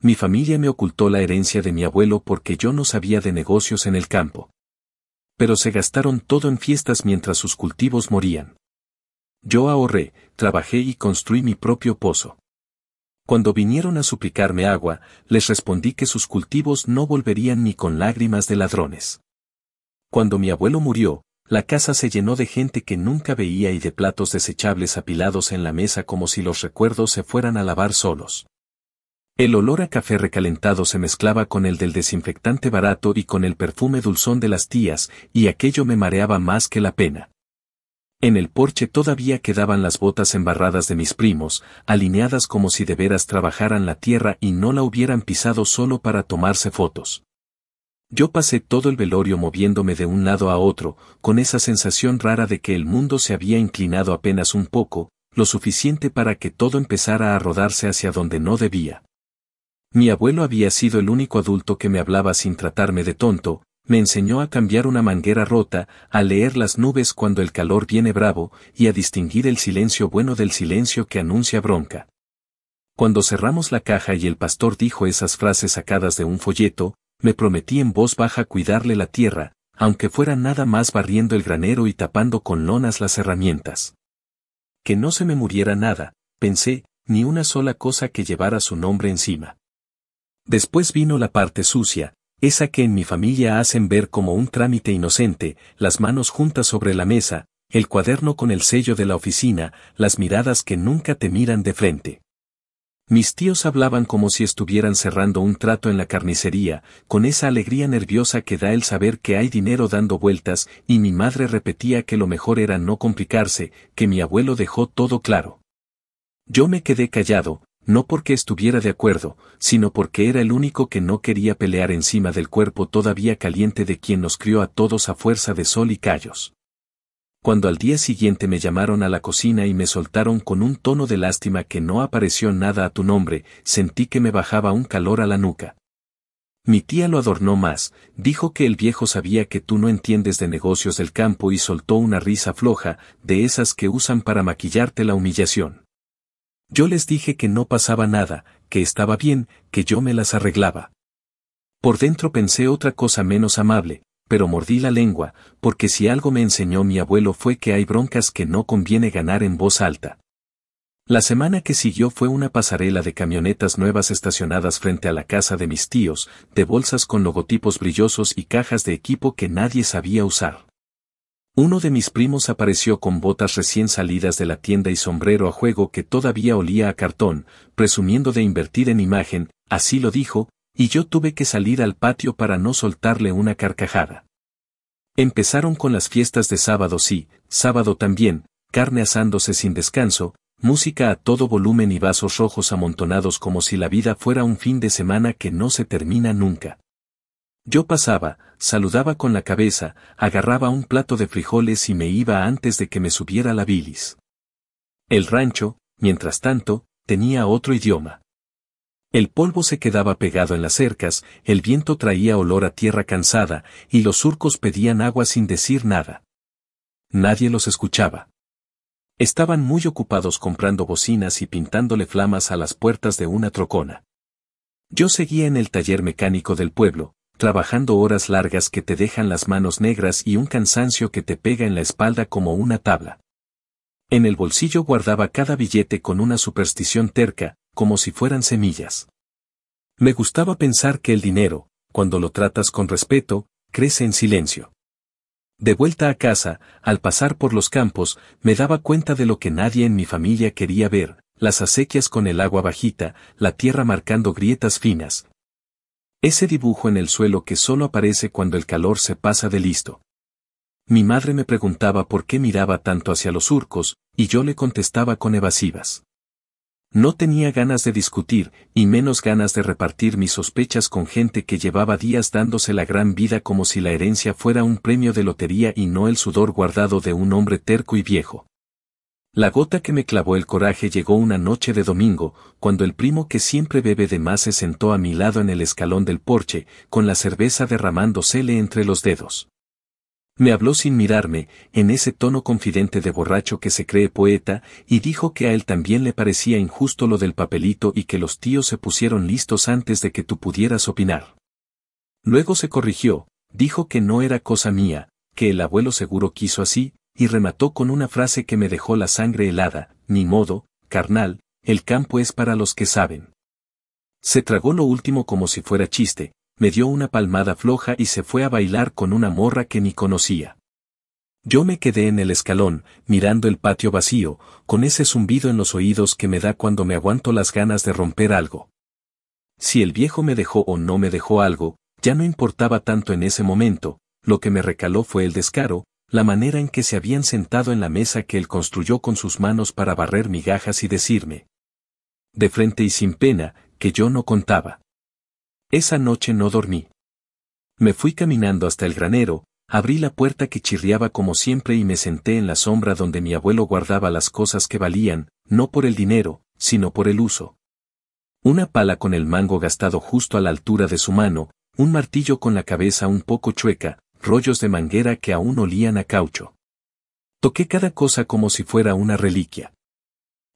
Mi familia me ocultó la herencia de mi abuelo porque yo no sabía de negocios en el campo. Pero se gastaron todo en fiestas mientras sus cultivos morían. Yo ahorré, trabajé y construí mi propio pozo. Cuando vinieron a suplicarme agua, les respondí que sus cultivos no volverían ni con lágrimas de ladrones. Cuando mi abuelo murió, la casa se llenó de gente que nunca veía y de platos desechables apilados en la mesa como si los recuerdos se fueran a lavar solos. El olor a café recalentado se mezclaba con el del desinfectante barato y con el perfume dulzón de las tías, y aquello me mareaba más que la pena. En el porche todavía quedaban las botas embarradas de mis primos, alineadas como si de veras trabajaran la tierra y no la hubieran pisado solo para tomarse fotos. Yo pasé todo el velorio moviéndome de un lado a otro, con esa sensación rara de que el mundo se había inclinado apenas un poco, lo suficiente para que todo empezara a rodarse hacia donde no debía. Mi abuelo había sido el único adulto que me hablaba sin tratarme de tonto, me enseñó a cambiar una manguera rota, a leer las nubes cuando el calor viene bravo, y a distinguir el silencio bueno del silencio que anuncia bronca. Cuando cerramos la caja y el pastor dijo esas frases sacadas de un folleto, me prometí en voz baja cuidarle la tierra, aunque fuera nada más barriendo el granero y tapando con lonas las herramientas. Que no se me muriera nada, pensé, ni una sola cosa que llevara su nombre encima. Después vino la parte sucia, esa que en mi familia hacen ver como un trámite inocente, las manos juntas sobre la mesa, el cuaderno con el sello de la oficina, las miradas que nunca te miran de frente. Mis tíos hablaban como si estuvieran cerrando un trato en la carnicería, con esa alegría nerviosa que da el saber que hay dinero dando vueltas, y mi madre repetía que lo mejor era no complicarse, que mi abuelo dejó todo claro. Yo me quedé callado, no porque estuviera de acuerdo, sino porque era el único que no quería pelear encima del cuerpo todavía caliente de quien nos crió a todos a fuerza de sol y callos. Cuando al día siguiente me llamaron a la cocina y me soltaron con un tono de lástima que no apareció nada a tu nombre, sentí que me bajaba un calor a la nuca. Mi tía lo adornó más, dijo que el viejo sabía que tú no entiendes de negocios del campo y soltó una risa floja, de esas que usan para maquillarte la humillación. Yo les dije que no pasaba nada, que estaba bien, que yo me las arreglaba. Por dentro pensé otra cosa menos amable, pero mordí la lengua, porque si algo me enseñó mi abuelo fue que hay broncas que no conviene ganar en voz alta. La semana que siguió fue una pasarela de camionetas nuevas estacionadas frente a la casa de mis tíos, de bolsas con logotipos brillosos y cajas de equipo que nadie sabía usar. Uno de mis primos apareció con botas recién salidas de la tienda y sombrero a juego que todavía olía a cartón, presumiendo de invertir en imagen, así lo dijo, y yo tuve que salir al patio para no soltarle una carcajada. Empezaron con las fiestas de sábado sí, sábado también, carne asándose sin descanso, música a todo volumen y vasos rojos amontonados como si la vida fuera un fin de semana que no se termina nunca. Yo pasaba, saludaba con la cabeza, agarraba un plato de frijoles y me iba antes de que me subiera la bilis. El rancho, mientras tanto, tenía otro idioma. El polvo se quedaba pegado en las cercas, el viento traía olor a tierra cansada, y los surcos pedían agua sin decir nada. Nadie los escuchaba. Estaban muy ocupados comprando bocinas y pintándole flamas a las puertas de una trocona. Yo seguía en el taller mecánico del pueblo, trabajando horas largas que te dejan las manos negras y un cansancio que te pega en la espalda como una tabla. En el bolsillo guardaba cada billete con una superstición terca, como si fueran semillas. Me gustaba pensar que el dinero, cuando lo tratas con respeto, crece en silencio. De vuelta a casa, al pasar por los campos, me daba cuenta de lo que nadie en mi familia quería ver, las acequias con el agua bajita, la tierra marcando grietas finas. Ese dibujo en el suelo que solo aparece cuando el calor se pasa de listo. Mi madre me preguntaba por qué miraba tanto hacia los surcos, y yo le contestaba con evasivas. No tenía ganas de discutir, y menos ganas de repartir mis sospechas con gente que llevaba días dándose la gran vida como si la herencia fuera un premio de lotería y no el sudor guardado de un hombre terco y viejo. La gota que me clavó el coraje llegó una noche de domingo, cuando el primo que siempre bebe de más se sentó a mi lado en el escalón del porche, con la cerveza derramándosele entre los dedos. Me habló sin mirarme, en ese tono confidente de borracho que se cree poeta, y dijo que a él también le parecía injusto lo del papelito y que los tíos se pusieron listos antes de que tú pudieras opinar. Luego se corrigió, dijo que no era cosa mía, que el abuelo seguro quiso así, y remató con una frase que me dejó la sangre helada: ni modo, carnal, el campo es para los que saben. Se tragó lo último como si fuera chiste, me dio una palmada floja y se fue a bailar con una morra que ni conocía. Yo me quedé en el escalón, mirando el patio vacío, con ese zumbido en los oídos que me da cuando me aguanto las ganas de romper algo. Si el viejo me dejó o no me dejó algo, ya no importaba tanto en ese momento, lo que me recaló fue el descaro, la manera en que se habían sentado en la mesa que él construyó con sus manos para barrer migajas y decirme, de frente y sin pena, que yo no contaba. Esa noche no dormí. Me fui caminando hasta el granero, abrí la puerta que chirriaba como siempre y me senté en la sombra donde mi abuelo guardaba las cosas que valían, no por el dinero, sino por el uso. Una pala con el mango gastado justo a la altura de su mano, un martillo con la cabeza un poco chueca, rollos de manguera que aún olían a caucho. Toqué cada cosa como si fuera una reliquia.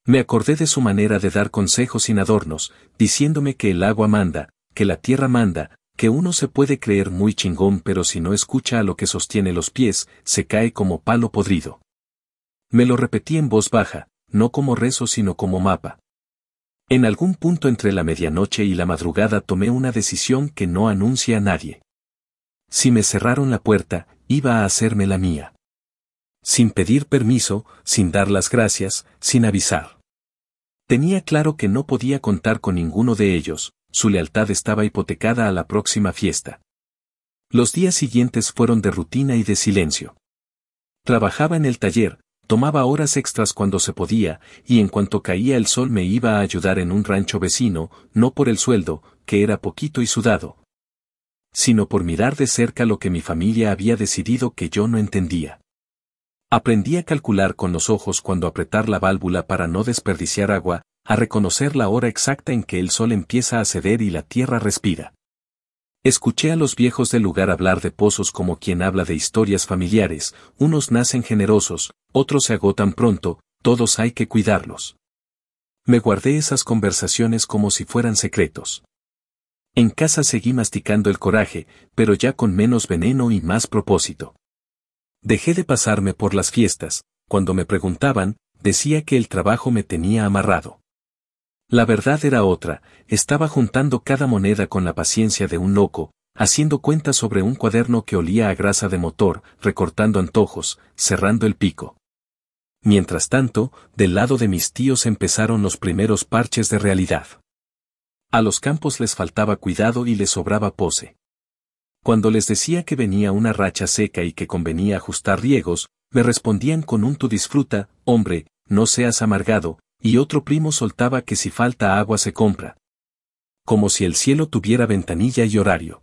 Me acordé de su manera de dar consejos sin adornos, diciéndome que el agua manda, que la tierra manda, que uno se puede creer muy chingón pero si no escucha a lo que sostiene los pies, se cae como palo podrido. Me lo repetí en voz baja, no como rezo sino como mapa. En algún punto entre la medianoche y la madrugada tomé una decisión que no anuncia a nadie. Si me cerraron la puerta, iba a hacerme la mía. Sin pedir permiso, sin dar las gracias, sin avisar. Tenía claro que no podía contar con ninguno de ellos, su lealtad estaba hipotecada a la próxima fiesta. Los días siguientes fueron de rutina y de silencio. Trabajaba en el taller, tomaba horas extras cuando se podía, y en cuanto caía el sol me iba a ayudar en un rancho vecino, no por el sueldo, que era poquito y sudado, sino por mirar de cerca lo que mi familia había decidido que yo no entendía. Aprendí a calcular con los ojos cuando apretar la válvula para no desperdiciar agua, a reconocer la hora exacta en que el sol empieza a ceder y la tierra respira. Escuché a los viejos del lugar hablar de pozos como quien habla de historias familiares, unos nacen generosos, otros se agotan pronto, todos hay que cuidarlos. Me guardé esas conversaciones como si fueran secretos. En casa seguí masticando el coraje, pero ya con menos veneno y más propósito. Dejé de pasarme por las fiestas, cuando me preguntaban, decía que el trabajo me tenía amarrado. La verdad era otra, estaba juntando cada moneda con la paciencia de un loco, haciendo cuentas sobre un cuaderno que olía a grasa de motor, recortando antojos, cerrando el pico. Mientras tanto, del lado de mis tíos empezaron los primeros parches de realidad. A los campos les faltaba cuidado y les sobraba pose. Cuando les decía que venía una racha seca y que convenía ajustar riegos, me respondían con un tú disfruta, hombre, no seas amargado, y otro primo soltaba que si falta agua se compra. Como si el cielo tuviera ventanilla y horario.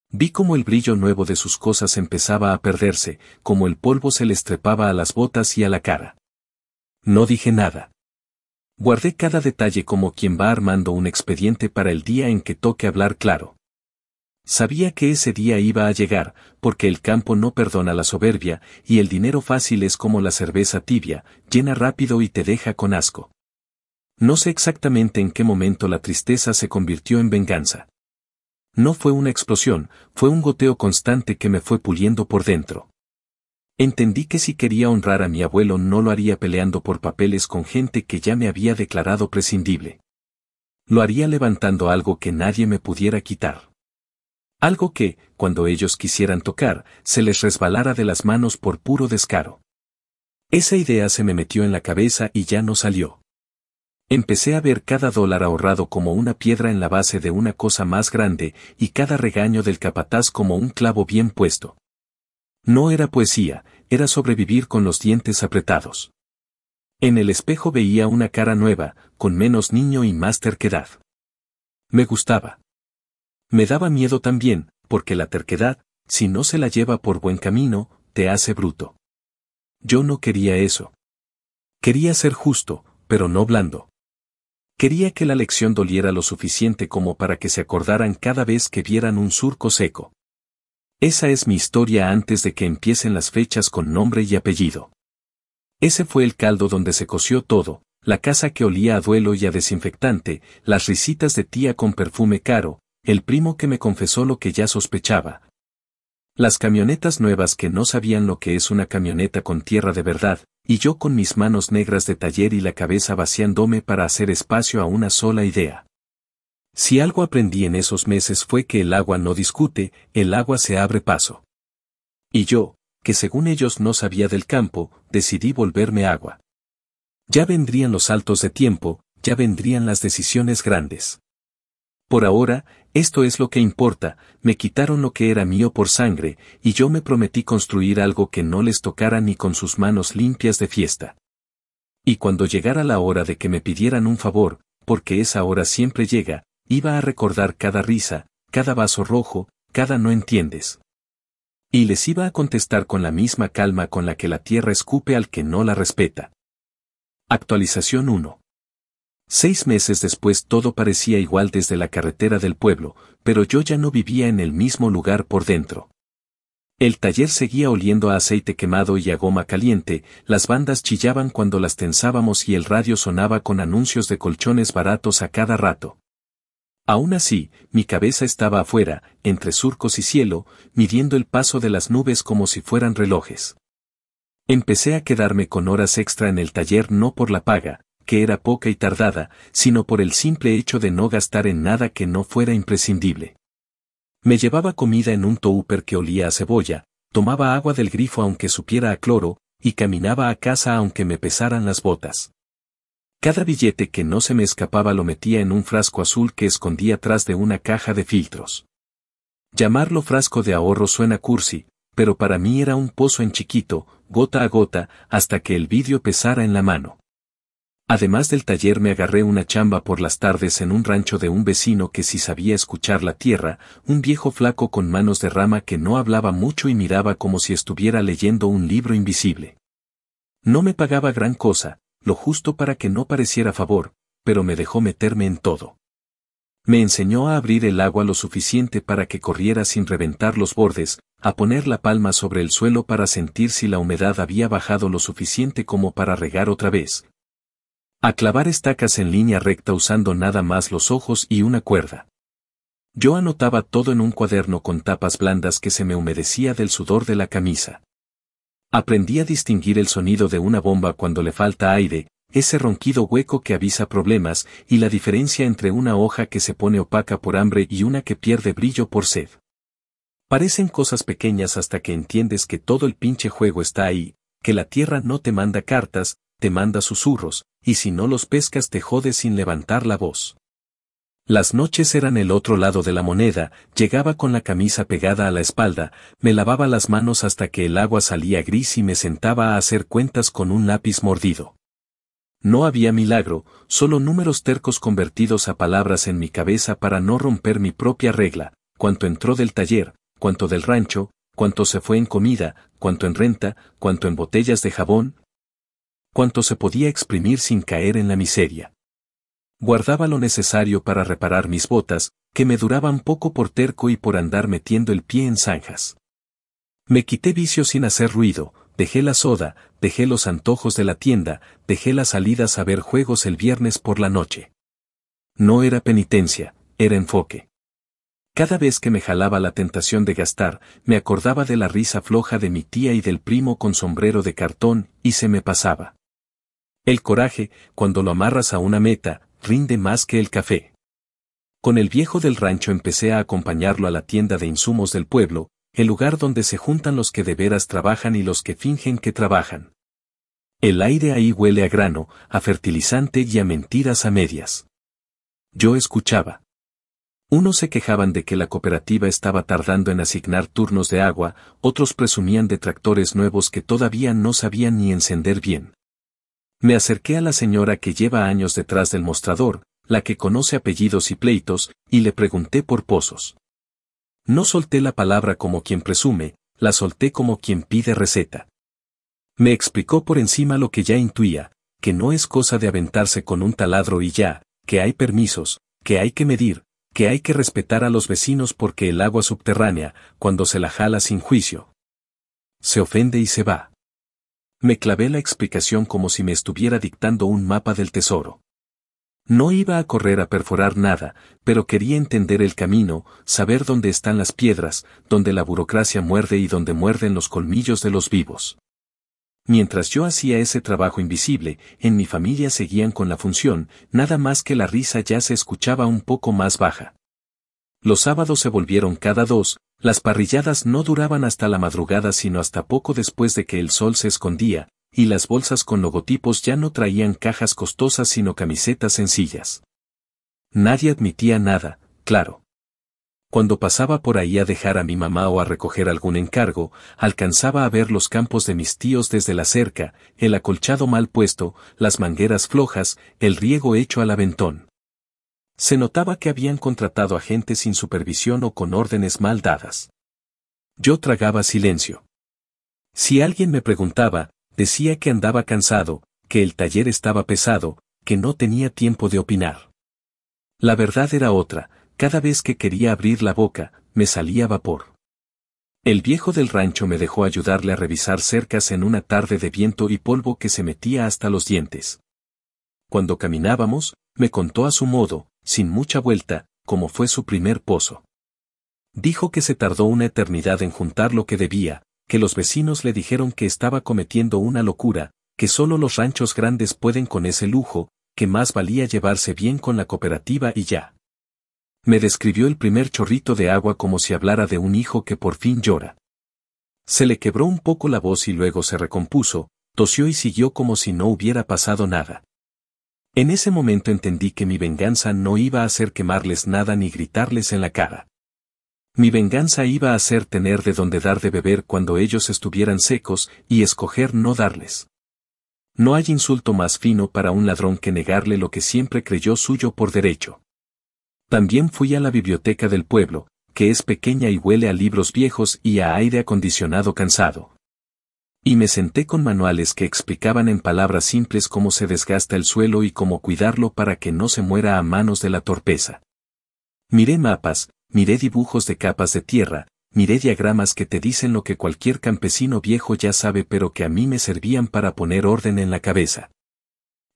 Vi como el brillo nuevo de sus cosas empezaba a perderse, como el polvo se les trepaba a las botas y a la cara. No dije nada. Guardé cada detalle como quien va armando un expediente para el día en que toque hablar claro. Sabía que ese día iba a llegar, porque el campo no perdona la soberbia, y el dinero fácil es como la cerveza tibia, llena rápido y te deja con asco. No sé exactamente en qué momento la tristeza se convirtió en venganza. No fue una explosión, fue un goteo constante que me fue puliendo por dentro. Entendí que si quería honrar a mi abuelo no lo haría peleando por papeles con gente que ya me había declarado prescindible. Lo haría levantando algo que nadie me pudiera quitar. Algo que, cuando ellos quisieran tocar, se les resbalara de las manos por puro descaro. Esa idea se me metió en la cabeza y ya no salió. Empecé a ver cada dólar ahorrado como una piedra en la base de una cosa más grande y cada regaño del capataz como un clavo bien puesto. No era poesía, era sobrevivir con los dientes apretados. En el espejo veía una cara nueva, con menos niño y más terquedad. Me gustaba. Me daba miedo también, porque la terquedad, si no se la lleva por buen camino, te hace bruto. Yo no quería eso. Quería ser justo, pero no blando. Quería que la lección doliera lo suficiente como para que se acordaran cada vez que vieran un surco seco. Esa es mi historia antes de que empiecen las fechas con nombre y apellido. Ese fue el caldo donde se coció todo, la casa que olía a duelo y a desinfectante, las risitas de tía con perfume caro, el primo que me confesó lo que ya sospechaba. Las camionetas nuevas que no sabían lo que es una camioneta con tierra de verdad, y yo con mis manos negras de taller y la cabeza vaciándome para hacer espacio a una sola idea. Si algo aprendí en esos meses fue que el agua no discute, el agua se abre paso. Y yo, que según ellos no sabía del campo, decidí volverme agua. Ya vendrían los saltos de tiempo, ya vendrían las decisiones grandes. Por ahora, esto es lo que importa, me quitaron lo que era mío por sangre, y yo me prometí construir algo que no les tocara ni con sus manos limpias de fiesta. Y cuando llegara la hora de que me pidieran un favor, porque esa hora siempre llega, iba a recordar cada risa, cada vaso rojo, cada no entiendes. Y les iba a contestar con la misma calma con la que la tierra escupe al que no la respeta. Actualización 1. 6 meses después todo parecía igual desde la carretera del pueblo, pero yo ya no vivía en el mismo lugar por dentro. El taller seguía oliendo a aceite quemado y a goma caliente, las bandas chillaban cuando las tensábamos y el radio sonaba con anuncios de colchones baratos a cada rato. Aún así, mi cabeza estaba afuera, entre surcos y cielo, midiendo el paso de las nubes como si fueran relojes. Empecé a quedarme con horas extra en el taller no por la paga, que era poca y tardada, sino por el simple hecho de no gastar en nada que no fuera imprescindible. Me llevaba comida en un tupper que olía a cebolla, tomaba agua del grifo aunque supiera a cloro, y caminaba a casa aunque me pesaran las botas. Cada billete que no se me escapaba lo metía en un frasco azul que escondía atrás de una caja de filtros. Llamarlo frasco de ahorro suena cursi, pero para mí era un pozo en chiquito, gota a gota, hasta que el vidrio pesara en la mano. Además del taller me agarré una chamba por las tardes en un rancho de un vecino que sí sabía escuchar la tierra, un viejo flaco con manos de rama que no hablaba mucho y miraba como si estuviera leyendo un libro invisible. No me pagaba gran cosa, lo justo para que no pareciera favor, pero me dejó meterme en todo. Me enseñó a abrir el agua lo suficiente para que corriera sin reventar los bordes, a poner la palma sobre el suelo para sentir si la humedad había bajado lo suficiente como para regar otra vez. A clavar estacas en línea recta usando nada más los ojos y una cuerda. Yo anotaba todo en un cuaderno con tapas blandas que se me humedecía del sudor de la camisa. Aprendí a distinguir el sonido de una bomba cuando le falta aire, ese ronquido hueco que avisa problemas, y la diferencia entre una hoja que se pone opaca por hambre y una que pierde brillo por sed. Parecen cosas pequeñas hasta que entiendes que todo el pinche juego está ahí, que la tierra no te manda cartas, te manda susurros, y si no los pescas te jodes sin levantar la voz. Las noches eran el otro lado de la moneda, llegaba con la camisa pegada a la espalda, me lavaba las manos hasta que el agua salía gris y me sentaba a hacer cuentas con un lápiz mordido. No había milagro, solo números tercos convertidos a palabras en mi cabeza para no romper mi propia regla, cuánto entró del taller, cuánto del rancho, cuánto se fue en comida, cuánto en renta, cuánto en botellas de jabón, cuánto se podía exprimir sin caer en la miseria. Guardaba lo necesario para reparar mis botas, que me duraban poco por terco y por andar metiendo el pie en zanjas. Me quité vicios sin hacer ruido, dejé la soda, dejé los antojos de la tienda, dejé las salidas a ver juegos el viernes por la noche. No era penitencia, era enfoque. Cada vez que me jalaba la tentación de gastar, me acordaba de la risa floja de mi tía y del primo con sombrero de cartón, y se me pasaba. El coraje, cuando lo amarras a una meta, rinde más que el café. Con el viejo del rancho empecé a acompañarlo a la tienda de insumos del pueblo, el lugar donde se juntan los que de veras trabajan y los que fingen que trabajan. El aire ahí huele a grano, a fertilizante y a mentiras a medias. Yo escuchaba. Unos se quejaban de que la cooperativa estaba tardando en asignar turnos de agua, otros presumían de tractores nuevos que todavía no sabían ni encender bien. Me acerqué a la señora que lleva años detrás del mostrador, la que conoce apellidos y pleitos, y le pregunté por pozos. No solté la palabra como quien presume, la solté como quien pide receta. Me explicó por encima lo que ya intuía, que no es cosa de aventarse con un taladro y ya, que hay permisos, que hay que medir, que hay que respetar a los vecinos porque el agua subterránea, cuando se la jala sin juicio, se ofende y se va. Me clavé la explicación como si me estuviera dictando un mapa del tesoro. No iba a correr a perforar nada, pero quería entender el camino, saber dónde están las piedras, donde la burocracia muerde y donde muerden los colmillos de los vivos. Mientras yo hacía ese trabajo invisible, en mi familia seguían con la función, nada más que la risa ya se escuchaba un poco más baja. Los sábados se volvieron cada dos, las parrilladas no duraban hasta la madrugada sino hasta poco después de que el sol se escondía, y las bolsas con logotipos ya no traían cajas costosas sino camisetas sencillas. Nadie admitía nada, claro. Cuando pasaba por ahí a dejar a mi mamá o a recoger algún encargo, alcanzaba a ver los campos de mis tíos desde la cerca, el acolchado mal puesto, las mangueras flojas, el riego hecho al aventón. Se notaba que habían contratado a gente sin supervisión o con órdenes mal dadas. Yo tragaba silencio. Si alguien me preguntaba, decía que andaba cansado, que el taller estaba pesado, que no tenía tiempo de opinar. La verdad era otra, cada vez que quería abrir la boca, me salía vapor. El viejo del rancho me dejó ayudarle a revisar cercas en una tarde de viento y polvo que se metía hasta los dientes. Cuando caminábamos, me contó a su modo, sin mucha vuelta, cómo fue su primer pozo. Dijo que se tardó una eternidad en juntar lo que debía, que los vecinos le dijeron que estaba cometiendo una locura, que solo los ranchos grandes pueden con ese lujo, que más valía llevarse bien con la cooperativa y ya. Me describió el primer chorrito de agua como si hablara de un hijo que por fin llora. Se le quebró un poco la voz y luego se recompuso, tosió y siguió como si no hubiera pasado nada. En ese momento entendí que mi venganza no iba a ser quemarles nada ni gritarles en la cara. Mi venganza iba a ser tener de dónde dar de beber cuando ellos estuvieran secos y escoger no darles. No hay insulto más fino para un ladrón que negarle lo que siempre creyó suyo por derecho. También fui a la biblioteca del pueblo, que es pequeña y huele a libros viejos y a aire acondicionado cansado. Y me senté con manuales que explicaban en palabras simples cómo se desgasta el suelo y cómo cuidarlo para que no se muera a manos de la torpeza. Miré mapas, miré dibujos de capas de tierra, miré diagramas que te dicen lo que cualquier campesino viejo ya sabe pero que a mí me servían para poner orden en la cabeza.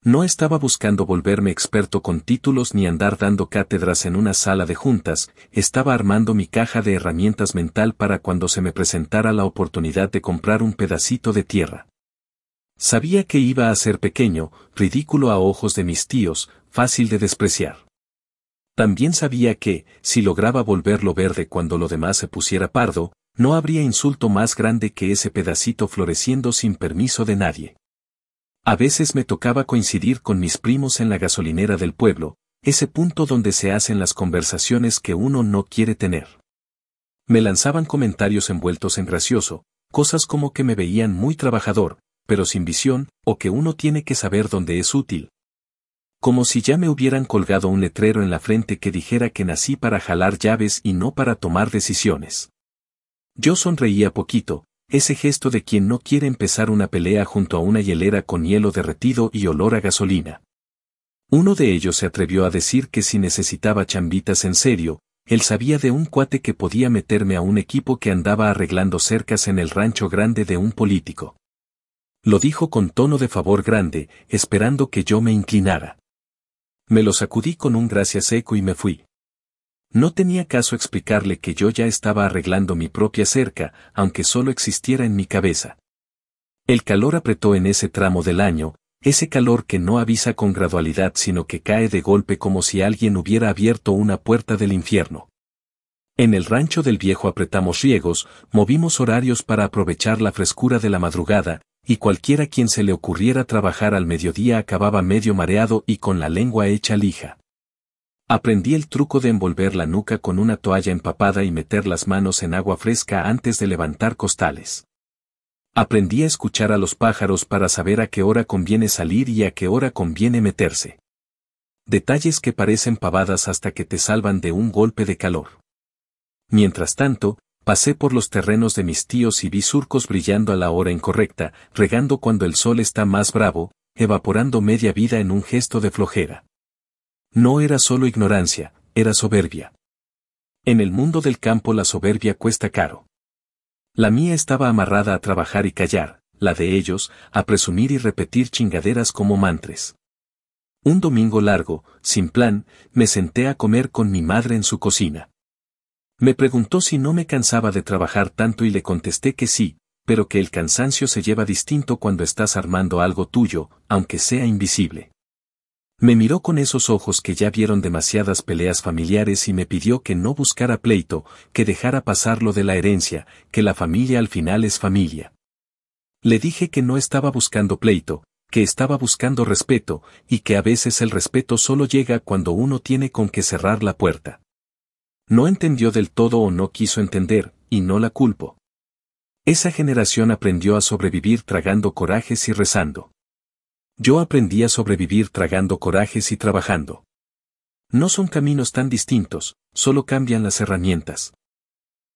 No estaba buscando volverme experto con títulos ni andar dando cátedras en una sala de juntas, estaba armando mi caja de herramientas mental para cuando se me presentara la oportunidad de comprar un pedacito de tierra. Sabía que iba a ser pequeño, ridículo a ojos de mis tíos, fácil de despreciar. También sabía que, si lograba volverlo verde cuando lo demás se pusiera pardo, no habría insulto más grande que ese pedacito floreciendo sin permiso de nadie. A veces me tocaba coincidir con mis primos en la gasolinera del pueblo, ese punto donde se hacen las conversaciones que uno no quiere tener. Me lanzaban comentarios envueltos en gracioso, cosas como que me veían muy trabajador, pero sin visión, o que uno tiene que saber dónde es útil. Como si ya me hubieran colgado un letrero en la frente que dijera que nací para jalar llaves y no para tomar decisiones. Yo sonreía poquito, ese gesto de quien no quiere empezar una pelea junto a una hielera con hielo derretido y olor a gasolina. Uno de ellos se atrevió a decir que si necesitaba chambitas en serio, él sabía de un cuate que podía meterme a un equipo que andaba arreglando cercas en el rancho grande de un político. Lo dijo con tono de favor grande, esperando que yo me inclinara. Me lo sacudí con un gracias seco y me fui. No tenía caso explicarle que yo ya estaba arreglando mi propia cerca, aunque solo existiera en mi cabeza. El calor apretó en ese tramo del año, ese calor que no avisa con gradualidad sino que cae de golpe como si alguien hubiera abierto una puerta del infierno. En el rancho del viejo apretamos riegos, movimos horarios para aprovechar la frescura de la madrugada, y cualquiera quien se le ocurriera trabajar al mediodía acababa medio mareado y con la lengua hecha lija. Aprendí el truco de envolver la nuca con una toalla empapada y meter las manos en agua fresca antes de levantar costales. Aprendí a escuchar a los pájaros para saber a qué hora conviene salir y a qué hora conviene meterse. Detalles que parecen pavadas hasta que te salvan de un golpe de calor. Mientras tanto, pasé por los terrenos de mis tíos y vi surcos brillando a la hora incorrecta, regando cuando el sol está más bravo, evaporando media vida en un gesto de flojera. No era solo ignorancia, era soberbia. En el mundo del campo la soberbia cuesta caro. La mía estaba amarrada a trabajar y callar, la de ellos, a presumir y repetir chingaderas como mantres. Un domingo largo, sin plan, me senté a comer con mi madre en su cocina. Me preguntó si no me cansaba de trabajar tanto y le contesté que sí, pero que el cansancio se lleva distinto cuando estás armando algo tuyo, aunque sea invisible. Me miró con esos ojos que ya vieron demasiadas peleas familiares y me pidió que no buscara pleito, que dejara pasar lo de la herencia, que la familia al final es familia. Le dije que no estaba buscando pleito, que estaba buscando respeto, y que a veces el respeto solo llega cuando uno tiene con qué cerrar la puerta. No entendió del todo o no quiso entender, y no la culpo. Esa generación aprendió a sobrevivir tragando corajes y rezando. Yo aprendí a sobrevivir tragando corajes y trabajando. No son caminos tan distintos, solo cambian las herramientas.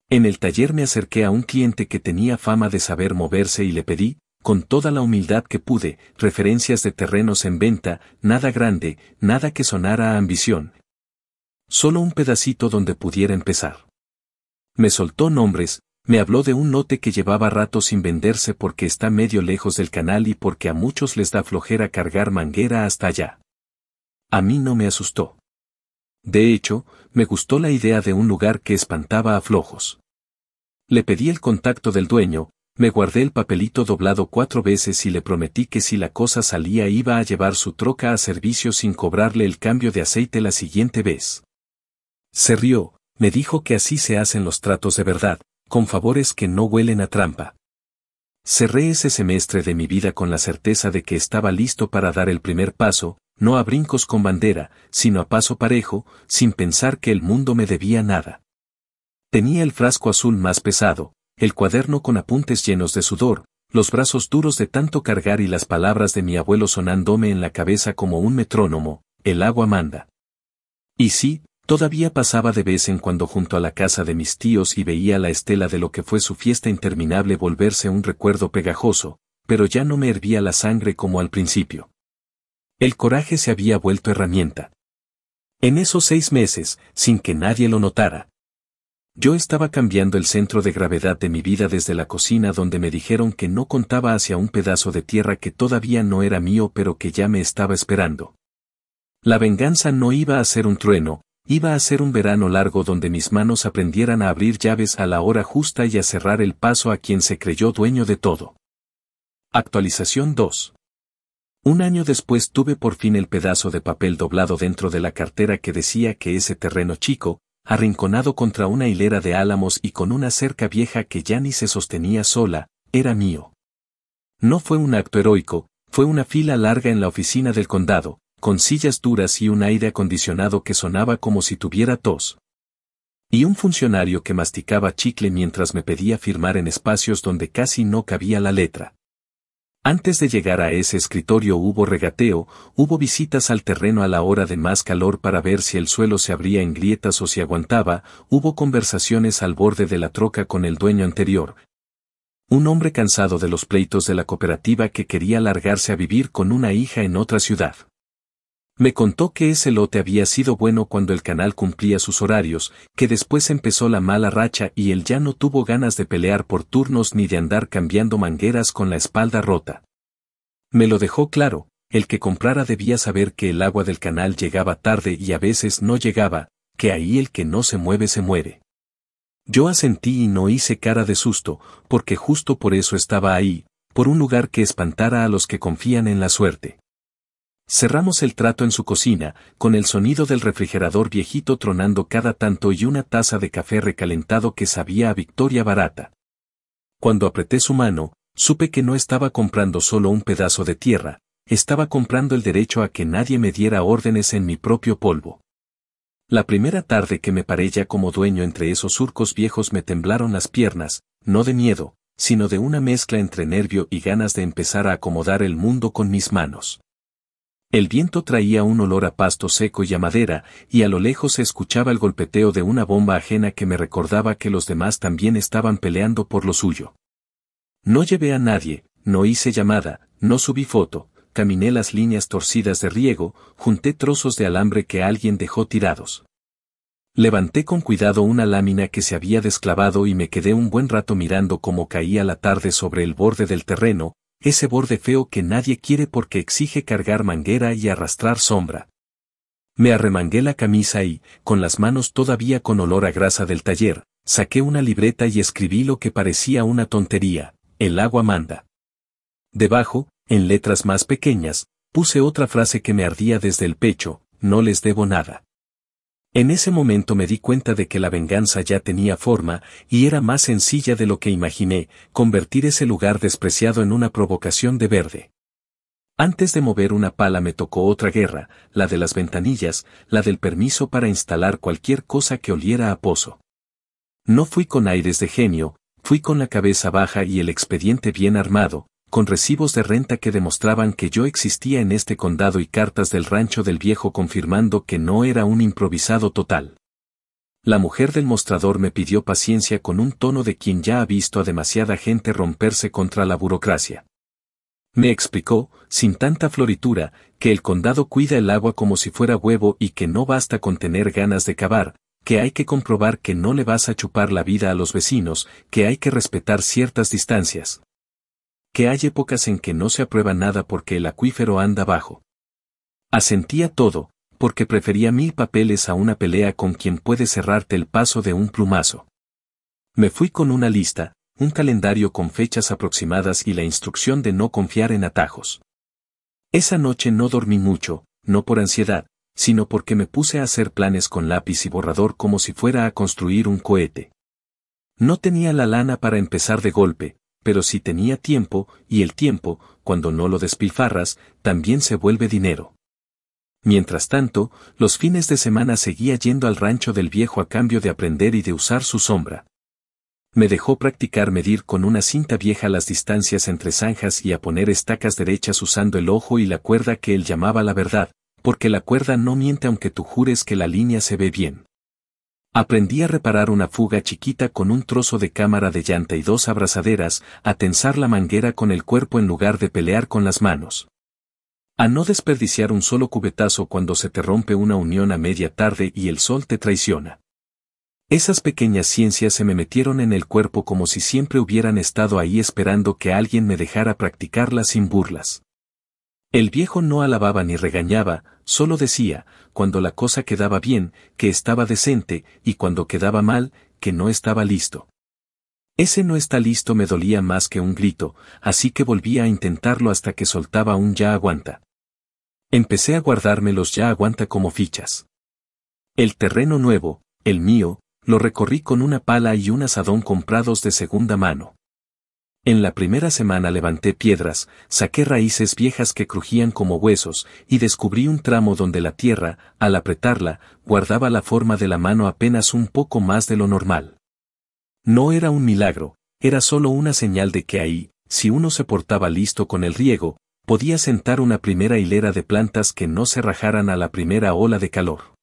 En el taller me acerqué a un cliente que tenía fama de saber moverse y le pedí, con toda la humildad que pude, referencias de terrenos en venta, nada grande, nada que sonara a ambición. Solo un pedacito donde pudiera empezar. Me soltó nombres, me habló de un lote que llevaba rato sin venderse porque está medio lejos del canal y porque a muchos les da flojera cargar manguera hasta allá. A mí no me asustó. De hecho, me gustó la idea de un lugar que espantaba a flojos. Le pedí el contacto del dueño, me guardé el papelito doblado 4 veces y le prometí que si la cosa salía iba a llevar su troca a servicio sin cobrarle el cambio de aceite la siguiente vez. Se rió, me dijo que así se hacen los tratos de verdad, con favores que no huelen a trampa. Cerré ese semestre de mi vida con la certeza de que estaba listo para dar el primer paso, no a brincos con bandera, sino a paso parejo, sin pensar que el mundo me debía nada. Tenía el frasco azul más pesado, el cuaderno con apuntes llenos de sudor, los brazos duros de tanto cargar y las palabras de mi abuelo sonándome en la cabeza como un metrónomo, el agua manda. Y sí, todavía pasaba de vez en cuando junto a la casa de mis tíos y veía la estela de lo que fue su fiesta interminable volverse un recuerdo pegajoso, pero ya no me hervía la sangre como al principio. El coraje se había vuelto herramienta. En esos 6 meses, sin que nadie lo notara, yo estaba cambiando el centro de gravedad de mi vida desde la cocina donde me dijeron que no contaba hacia un pedazo de tierra que todavía no era mío pero que ya me estaba esperando. La venganza no iba a ser un trueno, iba a ser un verano largo donde mis manos aprendieran a abrir llaves a la hora justa y a cerrar el paso a quien se creyó dueño de todo. Actualización 2. Un año después tuve por fin el pedazo de papel doblado dentro de la cartera que decía que ese terreno chico, arrinconado contra una hilera de álamos y con una cerca vieja que ya ni se sostenía sola, era mío. No fue un acto heroico, fue una fila larga en la oficina del condado, con sillas duras y un aire acondicionado que sonaba como si tuviera tos. Y un funcionario que masticaba chicle mientras me pedía firmar en espacios donde casi no cabía la letra. Antes de llegar a ese escritorio hubo regateo, hubo visitas al terreno a la hora de más calor para ver si el suelo se abría en grietas o si aguantaba, hubo conversaciones al borde de la troca con el dueño anterior. Un hombre cansado de los pleitos de la cooperativa que quería largarse a vivir con una hija en otra ciudad. Me contó que ese lote había sido bueno cuando el canal cumplía sus horarios, que después empezó la mala racha y él ya no tuvo ganas de pelear por turnos ni de andar cambiando mangueras con la espalda rota. Me lo dejó claro, el que comprara debía saber que el agua del canal llegaba tarde y a veces no llegaba, que ahí el que no se mueve se muere. Yo asentí y no hice cara de susto, porque justo por eso estaba ahí, por un lugar que espantara a los que confían en la suerte. Cerramos el trato en su cocina, con el sonido del refrigerador viejito tronando cada tanto y una taza de café recalentado que sabía a victoria barata. Cuando apreté su mano, supe que no estaba comprando solo un pedazo de tierra, estaba comprando el derecho a que nadie me diera órdenes en mi propio polvo. La primera tarde que me paré ya como dueño entre esos surcos viejos me temblaron las piernas, no de miedo, sino de una mezcla entre nervio y ganas de empezar a acomodar el mundo con mis manos. El viento traía un olor a pasto seco y a madera, y a lo lejos se escuchaba el golpeteo de una bomba ajena que me recordaba que los demás también estaban peleando por lo suyo. No llevé a nadie, no hice llamada, no subí foto, caminé las líneas torcidas de riego, junté trozos de alambre que alguien dejó tirados. Levanté con cuidado una lámina que se había desclavado y me quedé un buen rato mirando cómo caía la tarde sobre el borde del terreno, ese borde feo que nadie quiere porque exige cargar manguera y arrastrar sombra. Me arremangué la camisa y, con las manos todavía con olor a grasa del taller, saqué una libreta y escribí lo que parecía una tontería: el agua manda. Debajo, en letras más pequeñas, puse otra frase que me ardía desde el pecho: no les debo nada. En ese momento me di cuenta de que la venganza ya tenía forma, y era más sencilla de lo que imaginé: convertir ese lugar despreciado en una provocación de verde. Antes de mover una pala me tocó otra guerra, la de las ventanillas, la del permiso para instalar cualquier cosa que oliera a pozo. No fui con aires de genio, fui con la cabeza baja y el expediente bien armado, con recibos de renta que demostraban que yo existía en este condado y cartas del rancho del viejo confirmando que no era un improvisado total. La mujer del mostrador me pidió paciencia con un tono de quien ya ha visto a demasiada gente romperse contra la burocracia. Me explicó, sin tanta floritura, que el condado cuida el agua como si fuera huevo y que no basta con tener ganas de cavar, que hay que comprobar que no le vas a chupar la vida a los vecinos, que hay que respetar ciertas distancias. Que hay épocas en que no se aprueba nada porque el acuífero anda bajo. Asentía todo, porque prefería 1000 papeles a una pelea con quien puede cerrarte el paso de un plumazo. Me fui con una lista, un calendario con fechas aproximadas y la instrucción de no confiar en atajos. Esa noche no dormí mucho, no por ansiedad, sino porque me puse a hacer planes con lápiz y borrador como si fuera a construir un cohete. No tenía la lana para empezar de golpe, pero sí tenía tiempo, y el tiempo, cuando no lo despilfarras, también se vuelve dinero. Mientras tanto, los fines de semana seguía yendo al rancho del viejo a cambio de aprender y de usar su sombra. Me dejó practicar medir con una cinta vieja las distancias entre zanjas y a poner estacas derechas usando el ojo y la cuerda que él llamaba la verdad, porque la cuerda no miente aunque tú jures que la línea se ve bien. Aprendí a reparar una fuga chiquita con un trozo de cámara de llanta y 2 abrazaderas, a tensar la manguera con el cuerpo en lugar de pelear con las manos. A no desperdiciar un solo cubetazo cuando se te rompe una unión a media tarde y el sol te traiciona. Esas pequeñas ciencias se me metieron en el cuerpo como si siempre hubieran estado ahí esperando que alguien me dejara practicarlas sin burlas. El viejo no alababa ni regañaba, solo decía, cuando la cosa quedaba bien, que estaba decente, y cuando quedaba mal, que no estaba listo. Ese no está listo me dolía más que un grito, así que volví a intentarlo hasta que soltaba un ya aguanta. Empecé a guardarme los ya aguanta como fichas. El terreno nuevo, el mío, lo recorrí con una pala y un azadón comprados de segunda mano. En la primera semana levanté piedras, saqué raíces viejas que crujían como huesos, y descubrí un tramo donde la tierra, al apretarla, guardaba la forma de la mano apenas un poco más de lo normal. No era un milagro, era solo una señal de que ahí, si uno se portaba listo con el riego, podía sentar una primera hilera de plantas que no se rajaran a la primera ola de calor.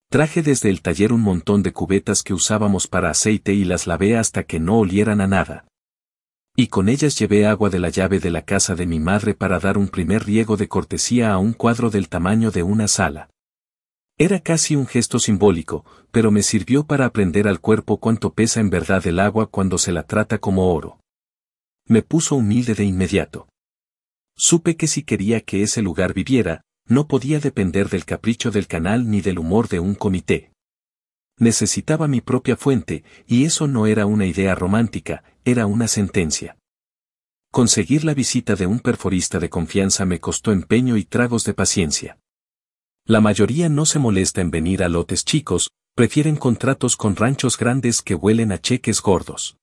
Traje desde el taller un montón de cubetas que usábamos para aceite y las lavé hasta que no olieran a nada. Y con ellas llevé agua de la llave de la casa de mi madre para dar un primer riego de cortesía a un cuadro del tamaño de una sala. Era casi un gesto simbólico, pero me sirvió para aprender al cuerpo cuánto pesa en verdad el agua cuando se la trata como oro. Me puso humilde de inmediato. Supe que si quería que ese lugar viviera, no podía depender del capricho del canal ni del humor de un comité. Necesitaba mi propia fuente, y eso no era una idea romántica, era una sentencia. Conseguir la visita de un perforista de confianza me costó empeño y tragos de paciencia. La mayoría no se molesta en venir a lotes chicos, prefieren contratos con ranchos grandes que huelen a cheques gordos.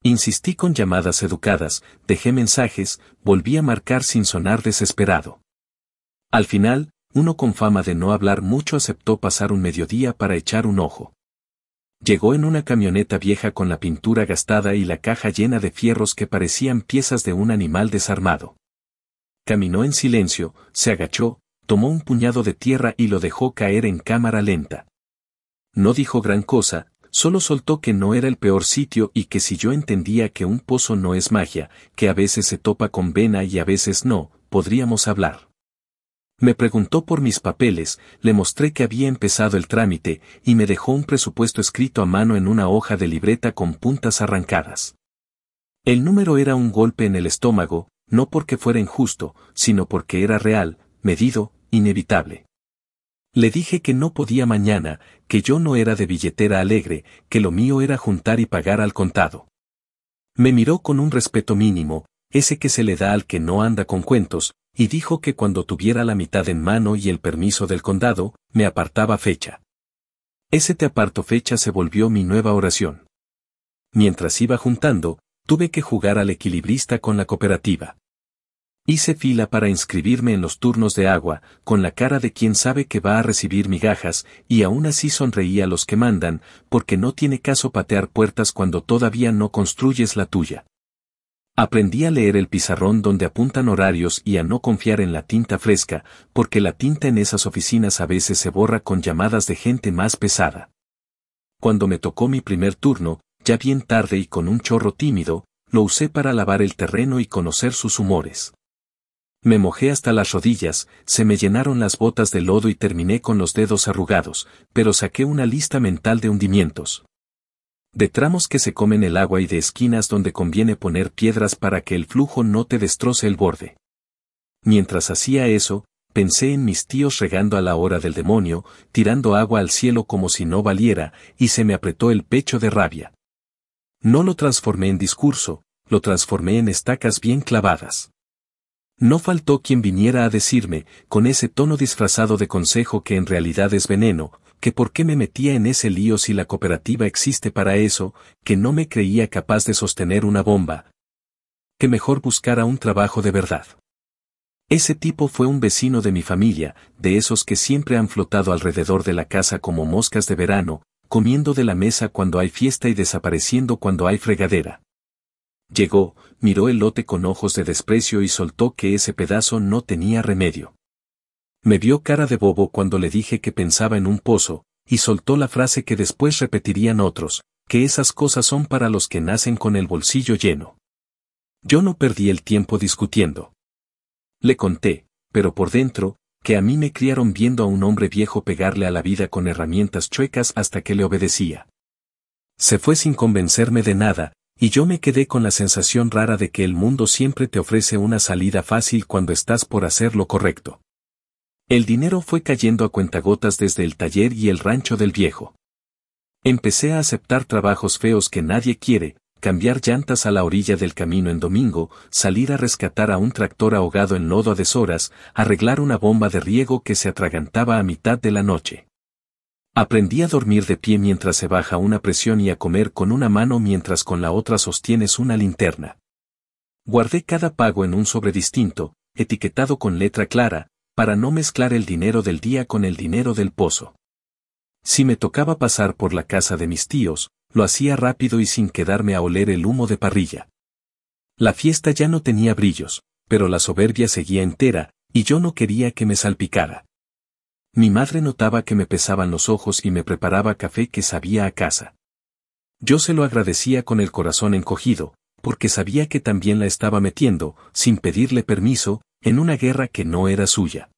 Insistí con llamadas educadas, dejé mensajes, volví a marcar sin sonar desesperado. Al final, uno con fama de no hablar mucho aceptó pasar un mediodía para echar un ojo. Llegó en una camioneta vieja con la pintura gastada y la caja llena de fierros que parecían piezas de un animal desarmado. Caminó en silencio, se agachó, tomó un puñado de tierra y lo dejó caer en cámara lenta. No dijo gran cosa, solo soltó que no era el peor sitio y que si yo entendía que un pozo no es magia, que a veces se topa con vena y a veces no, podríamos hablar. Me preguntó por mis papeles, le mostré que había empezado el trámite y me dejó un presupuesto escrito a mano en una hoja de libreta con puntas arrancadas. El número era un golpe en el estómago, no porque fuera injusto, sino porque era real, medido, inevitable. Le dije que no podía mañana, que yo no era de billetera alegre, que lo mío era juntar y pagar al contado. Me miró con un respeto mínimo, ese que se le da al que no anda con cuentos, y dijo que cuando tuviera la mitad en mano y el permiso del condado, me apartaba fecha. Ese te aparto fecha se volvió mi nueva oración. Mientras iba juntando, tuve que jugar al equilibrista con la cooperativa. Hice fila para inscribirme en los turnos de agua, con la cara de quien sabe que va a recibir migajas, y aún así sonreí a los que mandan, porque no tiene caso patear puertas cuando todavía no construyes la tuya. Aprendí a leer el pizarrón donde apuntan horarios y a no confiar en la tinta fresca, porque la tinta en esas oficinas a veces se borra con llamadas de gente más pesada. Cuando me tocó mi primer turno, ya bien tarde y con un chorro tímido, lo usé para lavar el terreno y conocer sus humores. Me mojé hasta las rodillas, se me llenaron las botas de lodo y terminé con los dedos arrugados, pero saqué una lista mental de hundimientos. De tramos que se comen el agua y de esquinas donde conviene poner piedras para que el flujo no te destroce el borde. Mientras hacía eso, pensé en mis tíos regando a la hora del demonio, tirando agua al cielo como si no valiera, y se me apretó el pecho de rabia. No lo transformé en discurso, lo transformé en estacas bien clavadas. No faltó quien viniera a decirme, con ese tono disfrazado de consejo que en realidad es veneno, que por qué me metía en ese lío si la cooperativa existe para eso, que no me creía capaz de sostener una bomba, que mejor buscara un trabajo de verdad. Ese tipo fue un vecino de mi familia, de esos que siempre han flotado alrededor de la casa como moscas de verano, comiendo de la mesa cuando hay fiesta y desapareciendo cuando hay fregadera. Llegó, miró el lote con ojos de desprecio y soltó que ese pedazo no tenía remedio. Me vio cara de bobo cuando le dije que pensaba en un pozo, y soltó la frase que después repetirían otros, que esas cosas son para los que nacen con el bolsillo lleno. Yo no perdí el tiempo discutiendo. Le conté, pero por dentro, que a mí me criaron viendo a un hombre viejo pegarle a la vida con herramientas chuecas hasta que le obedecía. Se fue sin convencerme de nada, y yo me quedé con la sensación rara de que el mundo siempre te ofrece una salida fácil cuando estás por hacer lo correcto. El dinero fue cayendo a cuentagotas desde el taller y el rancho del viejo. Empecé a aceptar trabajos feos que nadie quiere, cambiar llantas a la orilla del camino en domingo, salir a rescatar a un tractor ahogado en lodo a deshoras, arreglar una bomba de riego que se atragantaba a mitad de la noche. Aprendí a dormir de pie mientras se baja una presión y a comer con una mano mientras con la otra sostienes una linterna. Guardé cada pago en un sobre distinto, etiquetado con letra clara, para no mezclar el dinero del día con el dinero del pozo. Si me tocaba pasar por la casa de mis tíos, lo hacía rápido y sin quedarme a oler el humo de parrilla. La fiesta ya no tenía brillos, pero la soberbia seguía entera, y yo no quería que me salpicara. Mi madre notaba que me pesaban los ojos y me preparaba café que sabía a casa. Yo se lo agradecía con el corazón encogido, porque sabía que también la estaba metiendo, sin pedirle permiso, en una guerra que no era suya.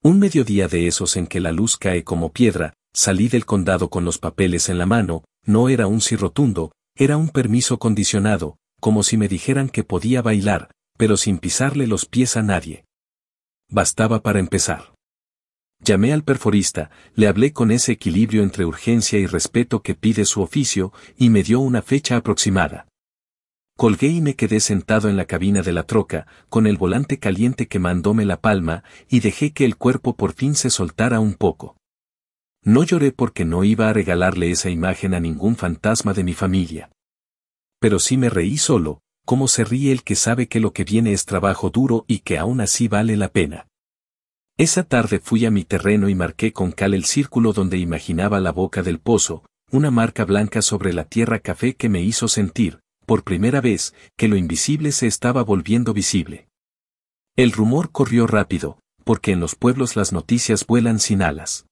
Un mediodía de esos en que la luz cae como piedra, salí del condado con los papeles en la mano, no era un sí rotundo, era un permiso condicionado, como si me dijeran que podía bailar, pero sin pisarle los pies a nadie. Bastaba para empezar. Llamé al perforista, le hablé con ese equilibrio entre urgencia y respeto que pide su oficio, y me dio una fecha aproximada. Colgué y me quedé sentado en la cabina de la troca, con el volante caliente quemándome la palma, y dejé que el cuerpo por fin se soltara un poco. No lloré porque no iba a regalarle esa imagen a ningún fantasma de mi familia. Pero sí me reí solo, como se ríe el que sabe que lo que viene es trabajo duro y que aún así vale la pena. Esa tarde fui a mi terreno y marqué con cal el círculo donde imaginaba la boca del pozo, una marca blanca sobre la tierra café que me hizo sentir, por primera vez, que lo invisible se estaba volviendo visible. El rumor corrió rápido, porque en los pueblos las noticias vuelan sin alas.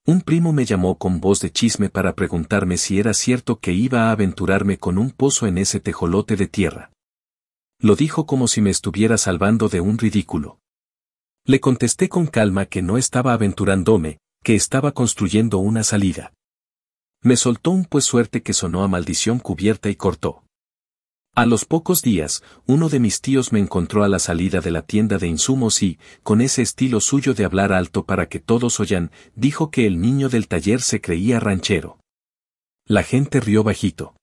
Un primo me llamó con voz de chisme para preguntarme si era cierto que iba a aventurarme con un pozo en ese tejolote de tierra. Lo dijo como si me estuviera salvando de un ridículo. Le contesté con calma que no estaba aventurándome, que estaba construyendo una salida. Me soltó un pues suerte que sonó a maldición cubierta y cortó. A los pocos días, uno de mis tíos me encontró a la salida de la tienda de insumos y, con ese estilo suyo de hablar alto para que todos oyan, dijo que el niño del taller se creía ranchero. La gente rió bajito.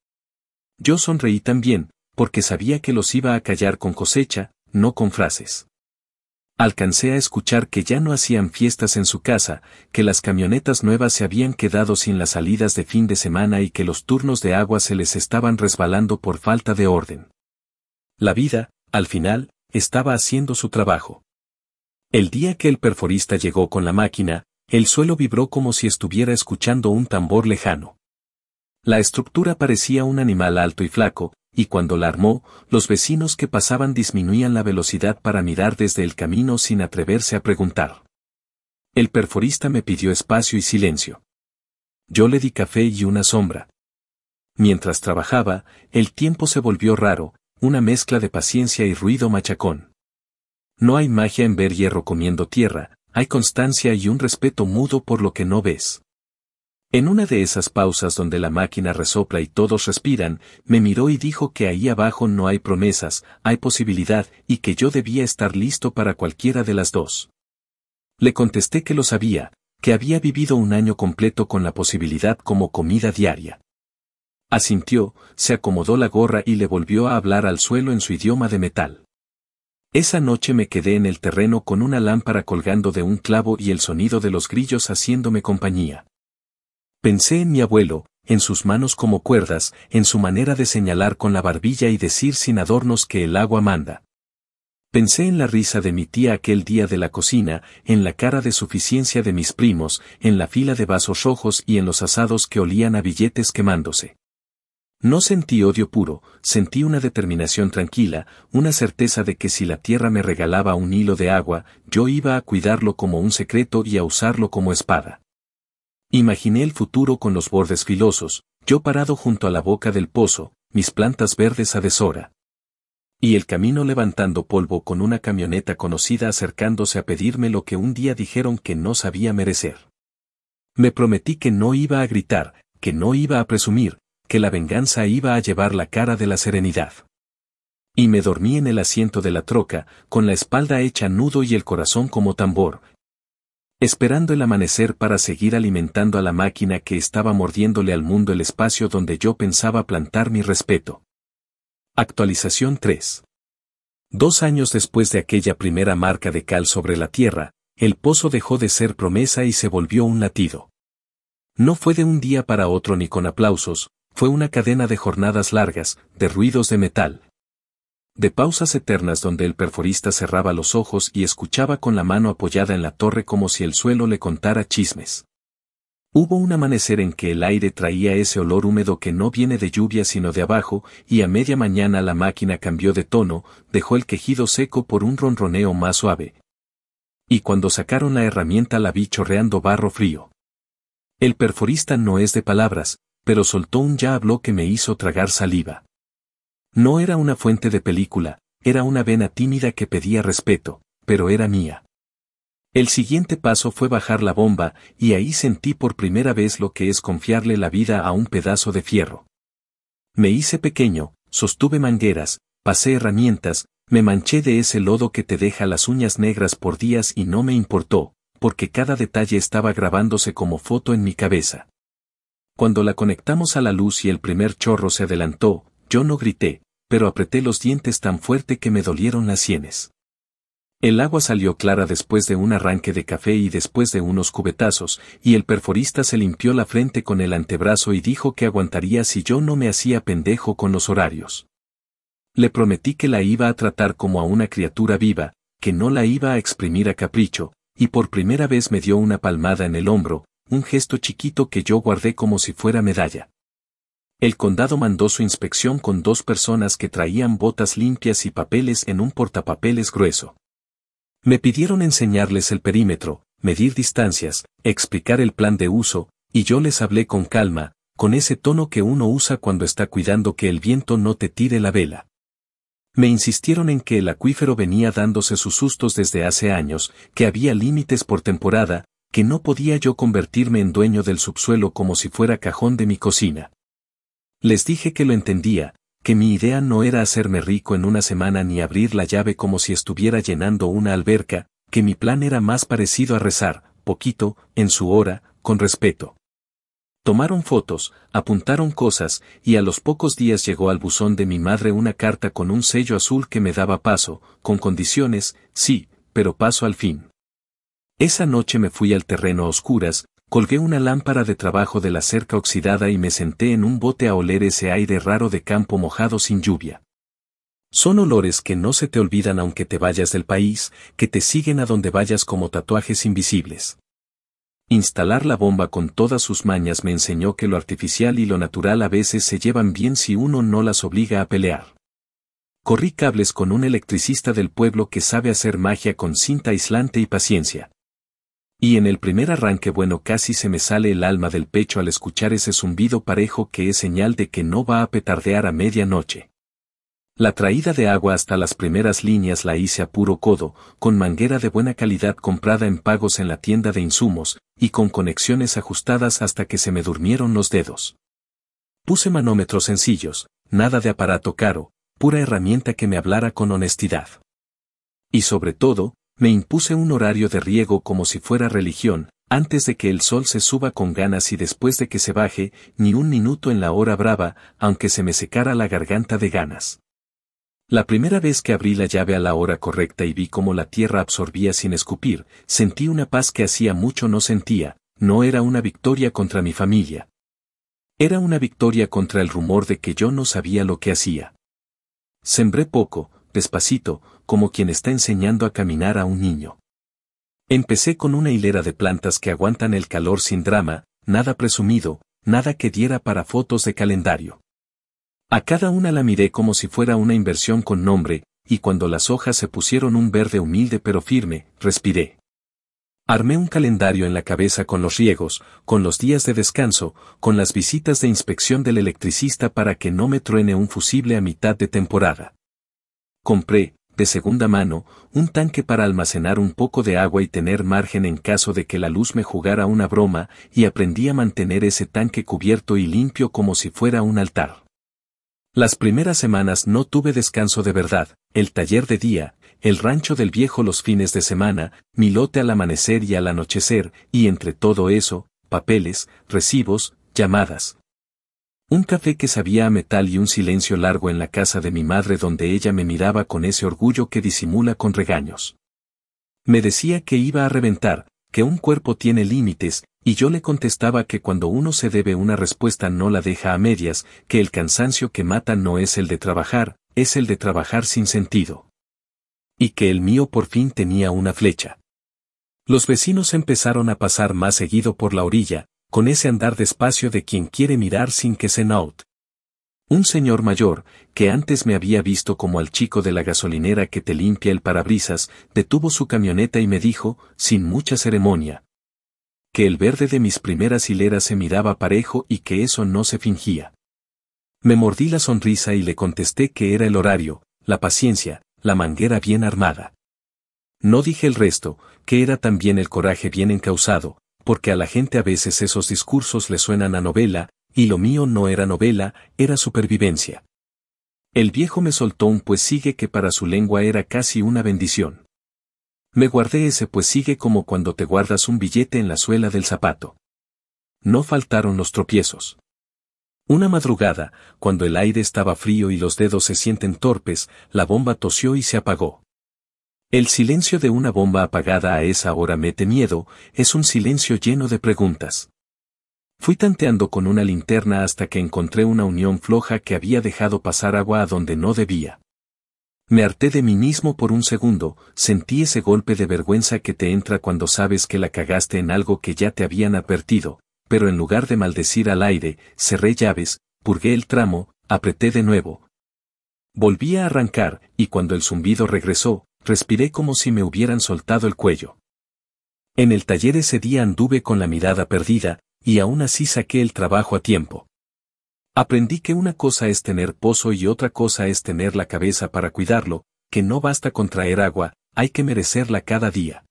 Yo sonreí también, porque sabía que los iba a callar con cosecha, no con frases. Alcancé a escuchar que ya no hacían fiestas en su casa, que las camionetas nuevas se habían quedado sin las salidas de fin de semana y que los turnos de agua se les estaban resbalando por falta de orden. La vida, al final, estaba haciendo su trabajo. El día que el perforista llegó con la máquina, el suelo vibró como si estuviera escuchando un tambor lejano. La estructura parecía un animal alto y flaco, y cuando la armó, los vecinos que pasaban disminuían la velocidad para mirar desde el camino sin atreverse a preguntar. El perforista me pidió espacio y silencio. Yo le di café y una sombra. Mientras trabajaba, el tiempo se volvió raro, una mezcla de paciencia y ruido machacón. No hay magia en ver hierro comiendo tierra, hay constancia y un respeto mudo por lo que no ves. En una de esas pausas donde la máquina resopla y todos respiran, me miró y dijo que ahí abajo no hay promesas, hay posibilidad y que yo debía estar listo para cualquiera de las dos. Le contesté que lo sabía, que había vivido un año completo con la posibilidad como comida diaria. Asintió, se acomodó la gorra y le volvió a hablar al suelo en su idioma de metal. Esa noche me quedé en el terreno con una lámpara colgando de un clavo y el sonido de los grillos haciéndome compañía. Pensé en mi abuelo, en sus manos como cuerdas, en su manera de señalar con la barbilla y decir sin adornos que el agua manda. Pensé en la risa de mi tía aquel día de la cocina, en la cara de suficiencia de mis primos, en la fila de vasos rojos y en los asados que olían a billetes quemándose. No sentí odio puro, sentí una determinación tranquila, una certeza de que si la tierra me regalaba un hilo de agua, yo iba a cuidarlo como un secreto y a usarlo como espada. Imaginé el futuro con los bordes filosos, yo parado junto a la boca del pozo, mis plantas verdes a deshora. Y el camino levantando polvo con una camioneta conocida acercándose a pedirme lo que un día dijeron que no sabía merecer. Me prometí que no iba a gritar, que no iba a presumir, que la venganza iba a llevar la cara de la serenidad. Y me dormí en el asiento de la troca, con la espalda hecha nudo y el corazón como tambor, esperando el amanecer para seguir alimentando a la máquina que estaba mordiéndole al mundo el espacio donde yo pensaba plantar mi respeto. Actualización 3. 2 años después de aquella primera marca de cal sobre la tierra, el pozo dejó de ser promesa y se volvió un latido. No fue de un día para otro ni con aplausos, fue una cadena de jornadas largas, de ruidos de metal. De pausas eternas donde el perforista cerraba los ojos y escuchaba con la mano apoyada en la torre como si el suelo le contara chismes. Hubo un amanecer en que el aire traía ese olor húmedo que no viene de lluvia sino de abajo, y a media mañana la máquina cambió de tono, dejó el quejido seco por un ronroneo más suave. Y cuando sacaron la herramienta la vi chorreando barro frío. El perforista no es de palabras, pero soltó un ya habló que me hizo tragar saliva. No era una fuente de película, era una vena tímida que pedía respeto, pero era mía. El siguiente paso fue bajar la bomba, y ahí sentí por primera vez lo que es confiarle la vida a un pedazo de fierro. Me hice pequeño, sostuve mangueras, pasé herramientas, me manché de ese lodo que te deja las uñas negras por días y no me importó, porque cada detalle estaba grabándose como foto en mi cabeza. Cuando la conectamos a la luz y el primer chorro se adelantó, yo no grité, pero apreté los dientes tan fuerte que me dolieron las sienes. El agua salió clara después de un arranque de café y después de unos cubetazos, y el perforista se limpió la frente con el antebrazo y dijo que aguantaría si yo no me hacía pendejo con los horarios. Le prometí que la iba a tratar como a una criatura viva, que no la iba a exprimir a capricho, y por primera vez me dio una palmada en el hombro, un gesto chiquito que yo guardé como si fuera medalla. El condado mandó su inspección con 2 personas que traían botas limpias y papeles en un portapapeles grueso. Me pidieron enseñarles el perímetro, medir distancias, explicar el plan de uso, y yo les hablé con calma, con ese tono que uno usa cuando está cuidando que el viento no te tire la vela. Me insistieron en que el acuífero venía dándose sus sustos desde hace años, que había límites por temporada, que no podía yo convertirme en dueño del subsuelo como si fuera cajón de mi cocina. Les dije que lo entendía, que mi idea no era hacerme rico en una semana ni abrir la llave como si estuviera llenando una alberca, que mi plan era más parecido a rezar, poquito, en su hora, con respeto. Tomaron fotos, apuntaron cosas, y a los pocos días llegó al buzón de mi madre una carta con un sello azul que me daba paso, con condiciones, sí, pero paso al fin. Esa noche me fui al terreno a oscuras, colgué una lámpara de trabajo de la cerca oxidada y me senté en un bote a oler ese aire raro de campo mojado sin lluvia. Son olores que no se te olvidan aunque te vayas del país, que te siguen a donde vayas como tatuajes invisibles. Instalar la bomba con todas sus mañas me enseñó que lo artificial y lo natural a veces se llevan bien si uno no las obliga a pelear. Corrí cables con un electricista del pueblo que sabe hacer magia con cinta aislante y paciencia. Y en el primer arranque bueno casi se me sale el alma del pecho al escuchar ese zumbido parejo que es señal de que no va a petardear a medianoche. La traída de agua hasta las primeras líneas la hice a puro codo, con manguera de buena calidad comprada en pagos en la tienda de insumos, y con conexiones ajustadas hasta que se me durmieron los dedos. Puse manómetros sencillos, nada de aparato caro, pura herramienta que me hablara con honestidad. Y sobre todo, me impuse un horario de riego como si fuera religión, antes de que el sol se suba con ganas y después de que se baje, ni un minuto en la hora brava, aunque se me secara la garganta de ganas. La primera vez que abrí la llave a la hora correcta y vi cómo la tierra absorbía sin escupir, sentí una paz que hacía mucho no sentía, no era una victoria contra mi familia. Era una victoria contra el rumor de que yo no sabía lo que hacía. Sembré poco, despacito, como quien está enseñando a caminar a un niño. Empecé con una hilera de plantas que aguantan el calor sin drama, nada presumido, nada que diera para fotos de calendario. A cada una la miré como si fuera una inversión con nombre, y cuando las hojas se pusieron un verde humilde pero firme, respiré. Armé un calendario en la cabeza con los riegos, con los días de descanso, con las visitas de inspección del electricista para que no me truene un fusible a mitad de temporada. Compré, de segunda mano, un tanque para almacenar un poco de agua y tener margen en caso de que la luz me jugara una broma, y aprendí a mantener ese tanque cubierto y limpio como si fuera un altar. Las primeras semanas no tuve descanso de verdad, el taller de día, el rancho del viejo los fines de semana, mi lote al amanecer y al anochecer, y entre todo eso, papeles, recibos, llamadas. Un café que sabía a metal y un silencio largo en la casa de mi madre donde ella me miraba con ese orgullo que disimula con regaños. Me decía que iba a reventar, que un cuerpo tiene límites, y yo le contestaba que cuando uno se debe una respuesta no la deja a medias, que el cansancio que mata no es el de trabajar, es el de trabajar sin sentido. Y que el mío por fin tenía una flecha. Los vecinos empezaron a pasar más seguido por la orilla, con ese andar despacio de quien quiere mirar sin que se note. Un señor mayor, que antes me había visto como al chico de la gasolinera que te limpia el parabrisas, detuvo su camioneta y me dijo, sin mucha ceremonia, que el verde de mis primeras hileras se miraba parejo y que eso no se fingía. Me mordí la sonrisa y le contesté que era el horario, la paciencia, la manguera bien armada. No dije el resto, que era también el coraje bien encausado, porque a la gente a veces esos discursos le suenan a novela, y lo mío no era novela, era supervivencia. El viejo me soltó un pues sigue que para su lengua era casi una bendición. Me guardé ese pues sigue como cuando te guardas un billete en la suela del zapato. No faltaron los tropiezos. Una madrugada, cuando el aire estaba frío y los dedos se sienten torpes, la bomba tosió y se apagó. El silencio de una bomba apagada a esa hora mete miedo, es un silencio lleno de preguntas. Fui tanteando con una linterna hasta que encontré una unión floja que había dejado pasar agua a donde no debía. Me harté de mí mismo por un segundo, sentí ese golpe de vergüenza que te entra cuando sabes que la cagaste en algo que ya te habían advertido, pero en lugar de maldecir al aire, cerré llaves, purgué el tramo, apreté de nuevo. Volví a arrancar, y cuando el zumbido regresó, respiré como si me hubieran soltado el cuello. En el taller ese día anduve con la mirada perdida, y aún así saqué el trabajo a tiempo. Aprendí que una cosa es tener pozo y otra cosa es tener la cabeza para cuidarlo, que no basta con traer agua, hay que merecerla cada día.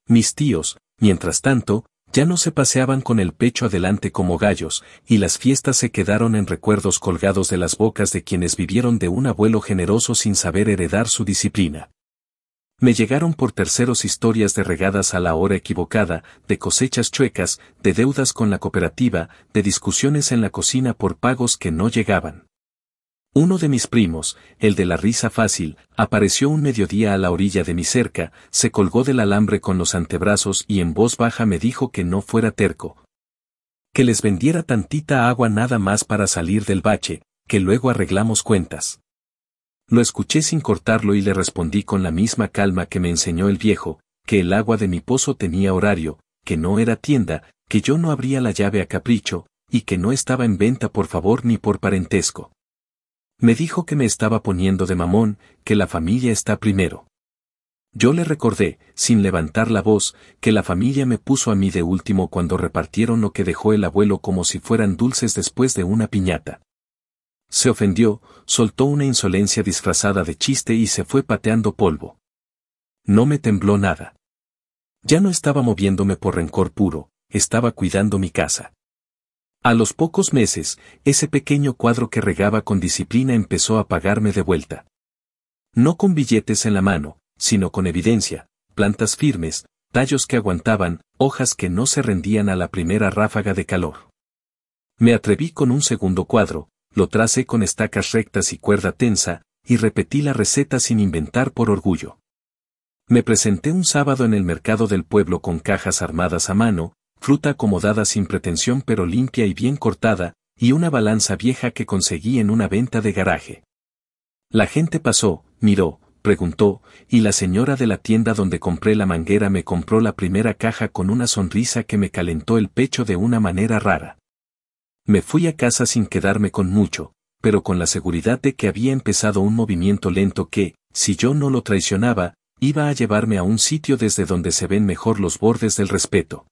Mis tíos, mientras tanto, ya no se paseaban con el pecho adelante como gallos, y las fiestas se quedaron en recuerdos colgados de las bocas de quienes vivieron de un abuelo generoso sin saber heredar su disciplina. Me llegaron por terceros historias de regadas a la hora equivocada, de cosechas chuecas, de deudas con la cooperativa, de discusiones en la cocina por pagos que no llegaban. Uno de mis primos, el de la risa fácil, apareció un mediodía a la orilla de mi cerca, se colgó del alambre con los antebrazos y en voz baja me dijo que no fuera terco. Que les vendiera tantita agua nada más para salir del bache, que luego arreglamos cuentas. Lo escuché sin cortarlo y le respondí con la misma calma que me enseñó el viejo, que el agua de mi pozo tenía horario, que no era tienda, que yo no abría la llave a capricho, y que no estaba en venta por favor ni por parentesco. Me dijo que me estaba poniendo de mamón, que la familia está primero. Yo le recordé, sin levantar la voz, que la familia me puso a mí de último cuando repartieron lo que dejó el abuelo como si fueran dulces después de una piñata. Se ofendió, soltó una insolencia disfrazada de chiste y se fue pateando polvo. No me tembló nada. Ya no estaba moviéndome por rencor puro, estaba cuidando mi casa. A los pocos meses, ese pequeño cuadro que regaba con disciplina empezó a pagarme de vuelta. No con billetes en la mano, sino con evidencia, plantas firmes, tallos que aguantaban, hojas que no se rendían a la primera ráfaga de calor. Me atreví con un segundo cuadro, lo tracé con estacas rectas y cuerda tensa, y repetí la receta sin inventar por orgullo. Me presenté un sábado en el mercado del pueblo con cajas armadas a mano, fruta acomodada sin pretensión pero limpia y bien cortada, y una balanza vieja que conseguí en una venta de garaje. La gente pasó, miró, preguntó, y la señora de la tienda donde compré la manguera me compró la primera caja con una sonrisa que me calentó el pecho de una manera rara. Me fui a casa sin quedarme con mucho, pero con la seguridad de que había empezado un movimiento lento que, si yo no lo traicionaba, iba a llevarme a un sitio desde donde se ven mejor los bordes del respeto.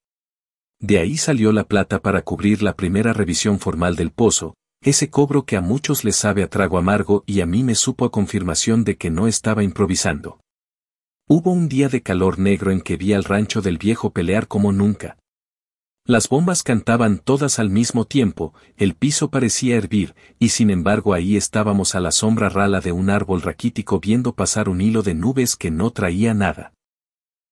De ahí salió la plata para cubrir la primera revisión formal del pozo, ese cobro que a muchos les sabe a trago amargo y a mí me supo a confirmación de que no estaba improvisando. Hubo un día de calor negro en que vi al rancho del viejo pelear como nunca. Las bombas cantaban todas al mismo tiempo, el piso parecía hervir, y sin embargo ahí estábamos a la sombra rala de un árbol raquítico viendo pasar un hilo de nubes que no traía nada.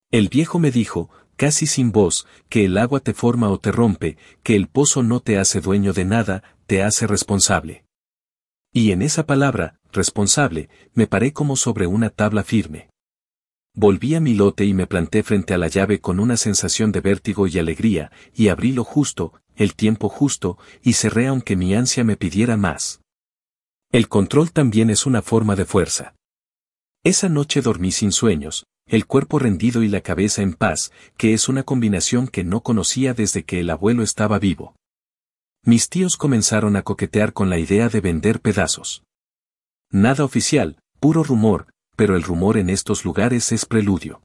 El viejo me dijo, casi sin voz, que el agua te forma o te rompe, que el pozo no te hace dueño de nada, te hace responsable. Y en esa palabra, responsable, me paré como sobre una tabla firme. Volví a mi lote y me planté frente a la llave con una sensación de vértigo y alegría, y abrí lo justo, el tiempo justo, y cerré aunque mi ansia me pidiera más. El control también es una forma de fuerza. Esa noche dormí sin sueños, el cuerpo rendido y la cabeza en paz, que es una combinación que no conocía desde que el abuelo estaba vivo. Mis tíos comenzaron a coquetear con la idea de vender pedazos. Nada oficial, puro rumor, pero el rumor en estos lugares es preludio.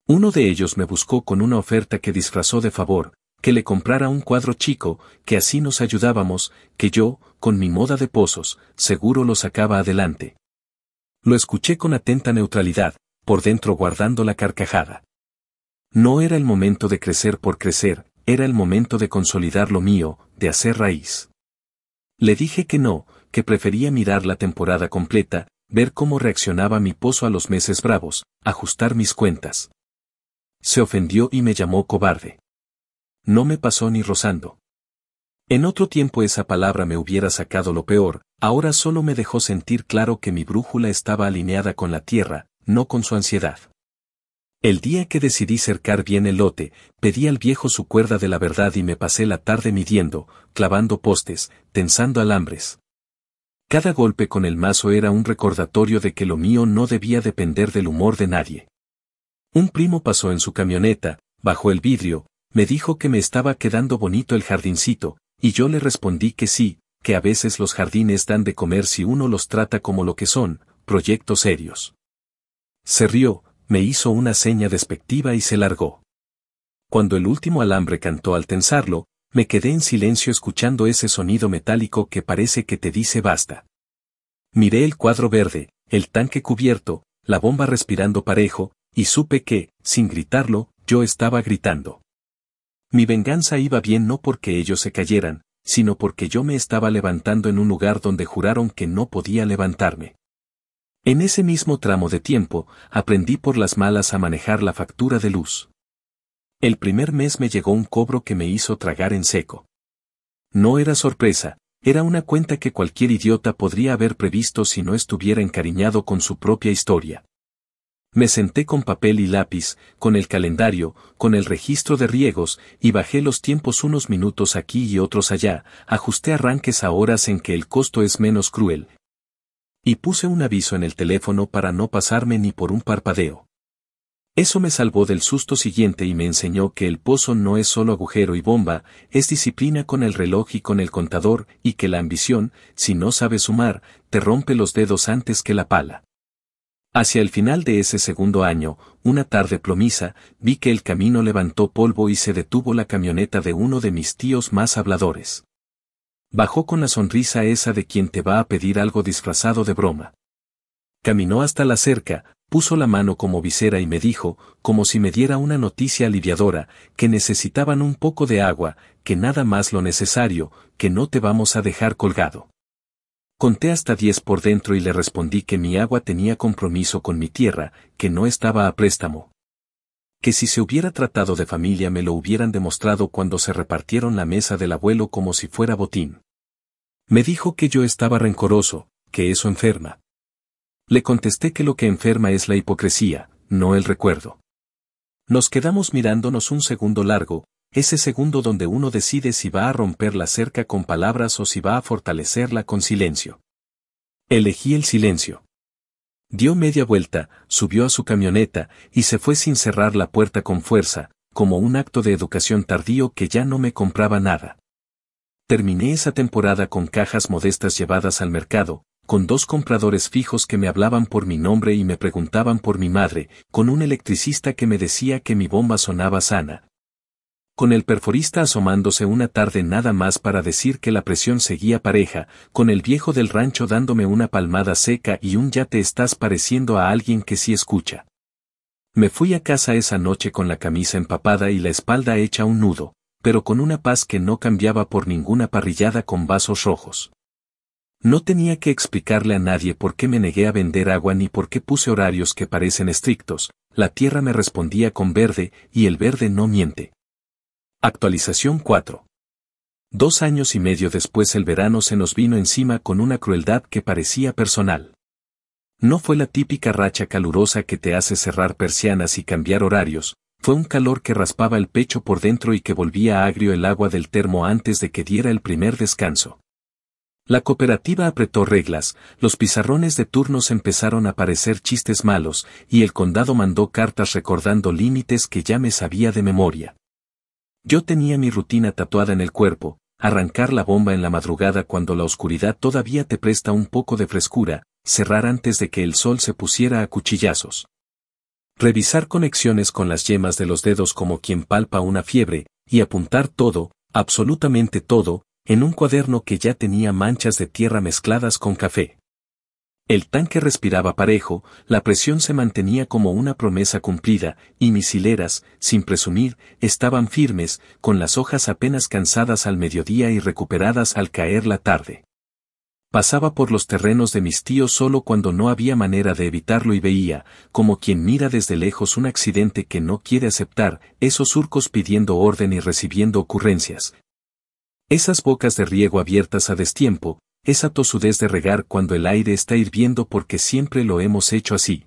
Uno de ellos me buscó con una oferta que disfrazó de favor, que le comprara un cuadro chico, que así nos ayudábamos, que yo, con mi moda de pozos, seguro lo sacaba adelante. Lo escuché con atenta neutralidad, por dentro guardando la carcajada. No era el momento de crecer por crecer, era el momento de consolidar lo mío, de hacer raíz. Le dije que no, que prefería mirar la temporada completa, ver cómo reaccionaba mi pozo a los meses bravos, ajustar mis cuentas. Se ofendió y me llamó cobarde. No me pasó ni rozando. En otro tiempo esa palabra me hubiera sacado lo peor, ahora solo me dejó sentir claro que mi brújula estaba alineada con la tierra, no con su ansiedad. El día que decidí cercar bien el lote, pedí al viejo su cuerda de la verdad y me pasé la tarde midiendo, clavando postes, tensando alambres. Cada golpe con el mazo era un recordatorio de que lo mío no debía depender del humor de nadie. Un primo pasó en su camioneta, bajó el vidrio, me dijo que me estaba quedando bonito el jardincito, y yo le respondí que sí, que a veces los jardines dan de comer si uno los trata como lo que son, proyectos serios. Se rió, me hizo una seña despectiva y se largó. Cuando el último alambre cantó al tensarlo, Me quedé en silencio escuchando ese sonido metálico que parece que te dice basta. Miré el cuadro verde, el tanque cubierto, la bomba respirando parejo, y supe que, sin gritarlo, yo estaba gritando. Mi venganza iba bien no porque ellos se cayeran, sino porque yo me estaba levantando en un lugar donde juraron que no podía levantarme. En ese mismo tramo de tiempo, aprendí por las malas a manejar la factura de luz. El primer mes me llegó un cobro que me hizo tragar en seco. No era sorpresa, era una cuenta que cualquier idiota podría haber previsto si no estuviera encariñado con su propia historia. Me senté con papel y lápiz, con el calendario, con el registro de riegos, y bajé los tiempos unos minutos aquí y otros allá, ajusté arranques a horas en que el costo es menos cruel. Y puse un aviso en el teléfono para no pasarme ni por un parpadeo. Eso me salvó del susto siguiente y me enseñó que el pozo no es solo agujero y bomba, es disciplina con el reloj y con el contador, y que la ambición, si no sabe sumar, te rompe los dedos antes que la pala. Hacia el final de ese segundo año, una tarde plomiza, vi que el camino levantó polvo y se detuvo la camioneta de uno de mis tíos más habladores. Bajó con la sonrisa esa de quien te va a pedir algo disfrazado de broma. Caminó hasta la cerca, puso la mano como visera y me dijo, como si me diera una noticia aliviadora, que necesitaban un poco de agua, que nada más lo necesario, que no te vamos a dejar colgado. Conté hasta 10 por dentro y le respondí que mi agua tenía compromiso con mi tierra, que no estaba a préstamo. Que si se hubiera tratado de familia me lo hubieran demostrado cuando se repartieron la mesa del abuelo como si fuera botín. Me dijo que yo estaba rencoroso, que eso enferma. Le contesté que lo que enferma es la hipocresía, no el recuerdo. Nos quedamos mirándonos un segundo largo, ese segundo donde uno decide si va a romper la cerca con palabras o si va a fortalecerla con silencio. Elegí el silencio. Dio media vuelta, subió a su camioneta, y se fue sin cerrar la puerta con fuerza, como un acto de educación tardío que ya no me compraba nada. Terminé esa temporada con cajas modestas llevadas al mercado, con 2 compradores fijos que me hablaban por mi nombre y me preguntaban por mi madre, con un electricista que me decía que mi bomba sonaba sana. Con el perforista asomándose una tarde nada más para decir que la presión seguía pareja, con el viejo del rancho dándome una palmada seca y un ya te estás pareciendo a alguien que sí escucha. Me fui a casa esa noche con la camisa empapada y la espalda hecha un nudo, pero con una paz que no cambiaba por ninguna parrillada con vasos rojos. No tenía que explicarle a nadie por qué me negué a vender agua ni por qué puse horarios que parecen estrictos, la tierra me respondía con verde, y el verde no miente. Actualización 4. 2 años y medio después el verano se nos vino encima con una crueldad que parecía personal. No fue la típica racha calurosa que te hace cerrar persianas y cambiar horarios, fue un calor que raspaba el pecho por dentro y que volvía agrio el agua del termo antes de que diera el primer descanso. La cooperativa apretó reglas, los pizarrones de turnos empezaron a parecer chistes malos, y el condado mandó cartas recordando límites que ya me sabía de memoria. Yo tenía mi rutina tatuada en el cuerpo, arrancar la bomba en la madrugada cuando la oscuridad todavía te presta un poco de frescura, cerrar antes de que el sol se pusiera a cuchillazos. Revisar conexiones con las yemas de los dedos como quien palpa una fiebre, y apuntar todo, absolutamente todo, en un cuaderno que ya tenía manchas de tierra mezcladas con café. El tanque respiraba parejo, la presión se mantenía como una promesa cumplida, y mis hileras, sin presumir, estaban firmes, con las hojas apenas cansadas al mediodía y recuperadas al caer la tarde. Pasaba por los terrenos de mis tíos solo cuando no había manera de evitarlo y veía, como quien mira desde lejos un accidente que no quiere aceptar, esos surcos pidiendo orden y recibiendo ocurrencias. Esas bocas de riego abiertas a destiempo, esa tosudez de regar cuando el aire está hirviendo porque siempre lo hemos hecho así.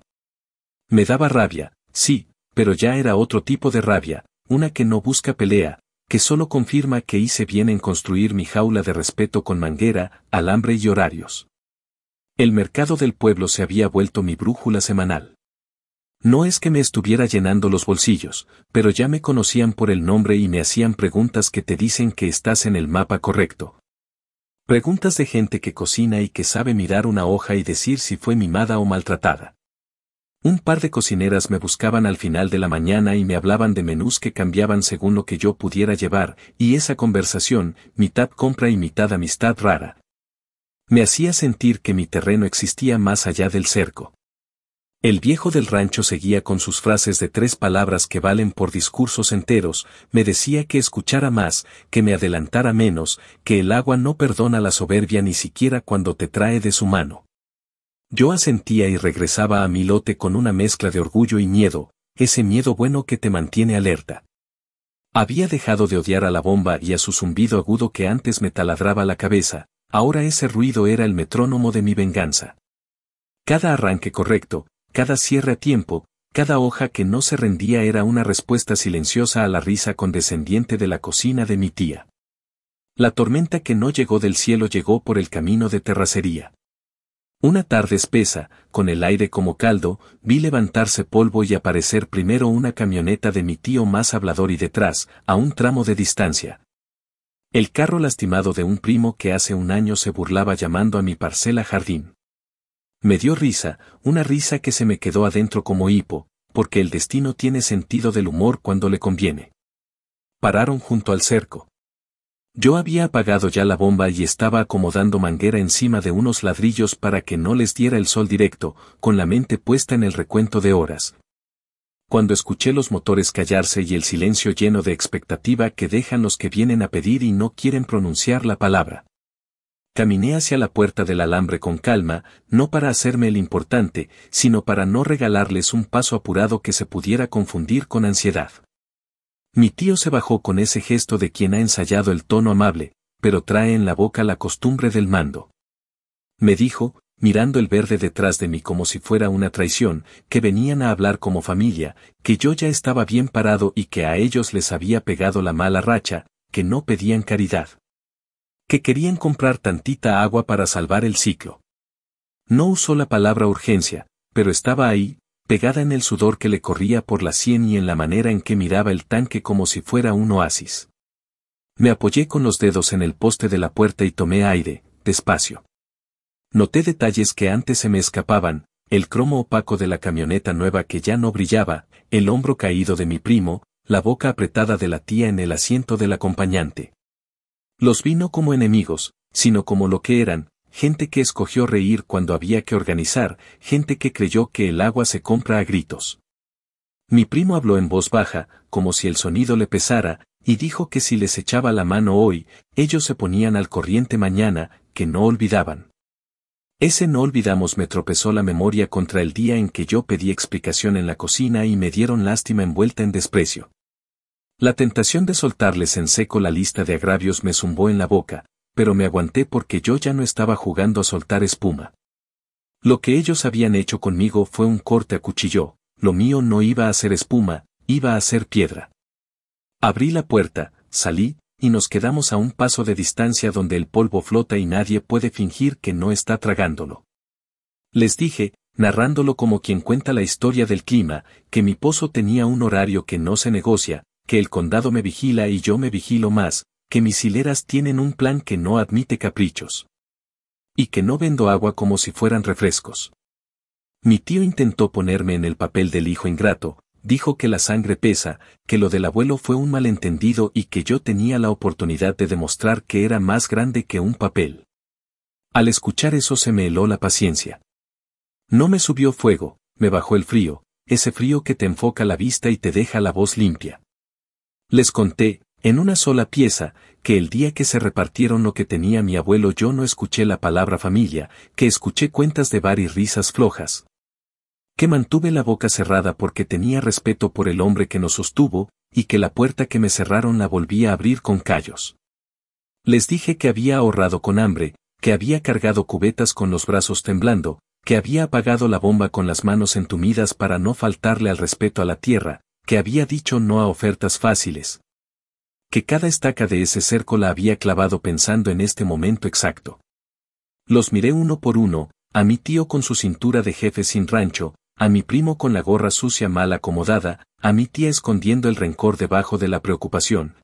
Me daba rabia, sí, pero ya era otro tipo de rabia, una que no busca pelea, que solo confirma que hice bien en construir mi jaula de respeto con manguera, alambre y horarios. El mercado del pueblo se había vuelto mi brújula semanal. No es que me estuviera llenando los bolsillos, pero ya me conocían por el nombre y me hacían preguntas que te dicen que estás en el mapa correcto. Preguntas de gente que cocina y que sabe mirar una hoja y decir si fue mimada o maltratada. Un par de cocineras me buscaban al final de la mañana y me hablaban de menús que cambiaban según lo que yo pudiera llevar, y esa conversación, mitad compra y mitad amistad rara, me hacía sentir que mi terreno existía más allá del cerco. El viejo del rancho seguía con sus frases de 3 palabras que valen por discursos enteros, me decía que escuchara más, que me adelantara menos, que el agua no perdona la soberbia ni siquiera cuando te trae de su mano. Yo asentía y regresaba a mi lote con una mezcla de orgullo y miedo, ese miedo bueno que te mantiene alerta. Había dejado de odiar a la bomba y a su zumbido agudo que antes me taladraba la cabeza, ahora ese ruido era el metrónomo de mi venganza. Cada arranque correcto, cada cierre a tiempo, cada hoja que no se rendía era una respuesta silenciosa a la risa condescendiente de la cocina de mi tía. La tormenta que no llegó del cielo llegó por el camino de terracería. Una tarde espesa, con el aire como caldo, vi levantarse polvo y aparecer primero una camioneta de mi tío más hablador y detrás, a un tramo de distancia, el carro lastimado de un primo que hace un año se burlaba llamando a mi parcela jardín. Me dio risa, una risa que se me quedó adentro como hipo, porque el destino tiene sentido del humor cuando le conviene. Pararon junto al cerco. Yo había apagado ya la bomba y estaba acomodando manguera encima de unos ladrillos para que no les diera el sol directo, con la mente puesta en el recuento de horas. Cuando escuché los motores callarse y el silencio lleno de expectativa que dejan los que vienen a pedir y no quieren pronunciar la palabra. Caminé hacia la puerta del alambre con calma, no para hacerme el importante, sino para no regalarles un paso apurado que se pudiera confundir con ansiedad. Mi tío se bajó con ese gesto de quien ha ensayado el tono amable, pero trae en la boca la costumbre del mando. Me dijo, mirando el verde detrás de mí como si fuera una traición, que venían a hablar como familia, que yo ya estaba bien parado y que a ellos les había pegado la mala racha, que no pedían caridad. Que querían comprar tantita agua para salvar el ciclo. No usó la palabra urgencia, pero estaba ahí, pegada en el sudor que le corría por la sien y en la manera en que miraba el tanque como si fuera un oasis. Me apoyé con los dedos en el poste de la puerta y tomé aire, despacio. Noté detalles que antes se me escapaban, el cromo opaco de la camioneta nueva que ya no brillaba, el hombro caído de mi primo, la boca apretada de la tía en el asiento del acompañante. Los vi no como enemigos, sino como lo que eran, gente que escogió reír cuando había que organizar, gente que creyó que el agua se compra a gritos. Mi primo habló en voz baja, como si el sonido le pesara, y dijo que si les echaba la mano hoy, ellos se ponían al corriente mañana, que no olvidaban. Ese no olvidamos me tropezó la memoria contra el día en que yo pedí explicación en la cocina y me dieron lástima envuelta en desprecio. La tentación de soltarles en seco la lista de agravios me zumbó en la boca, pero me aguanté porque yo ya no estaba jugando a soltar espuma. Lo que ellos habían hecho conmigo fue un corte a cuchillo, lo mío no iba a ser espuma, iba a ser piedra. Abrí la puerta, salí, y nos quedamos a un paso de distancia donde el polvo flota y nadie puede fingir que no está tragándolo. Les dije, narrándolo como quien cuenta la historia del clima, que mi pozo tenía un horario que no se negocia, que el condado me vigila y yo me vigilo más, que mis hileras tienen un plan que no admite caprichos. Y que no vendo agua como si fueran refrescos. Mi tío intentó ponerme en el papel del hijo ingrato, dijo que la sangre pesa, que lo del abuelo fue un malentendido y que yo tenía la oportunidad de demostrar que era más grande que un papel. Al escuchar eso se me heló la paciencia. No me subió fuego, me bajó el frío, ese frío que te enfoca la vista y te deja la voz limpia. Les conté, en una sola pieza, que el día que se repartieron lo que tenía mi abuelo yo no escuché la palabra familia, que escuché cuentas de bar y risas flojas. Que mantuve la boca cerrada porque tenía respeto por el hombre que nos sostuvo, y que la puerta que me cerraron la volví a abrir con callos. Les dije que había ahorrado con hambre, que había cargado cubetas con los brazos temblando, que había apagado la bomba con las manos entumidas para no faltarle al respeto a la tierra, que había dicho no a ofertas fáciles. Que cada estaca de ese cerco la había clavado pensando en este momento exacto. Los miré uno por uno, a mi tío con su cintura de jefe sin rancho, a mi primo con la gorra sucia mal acomodada, a mi tía escondiendo el rencor debajo de la preocupación.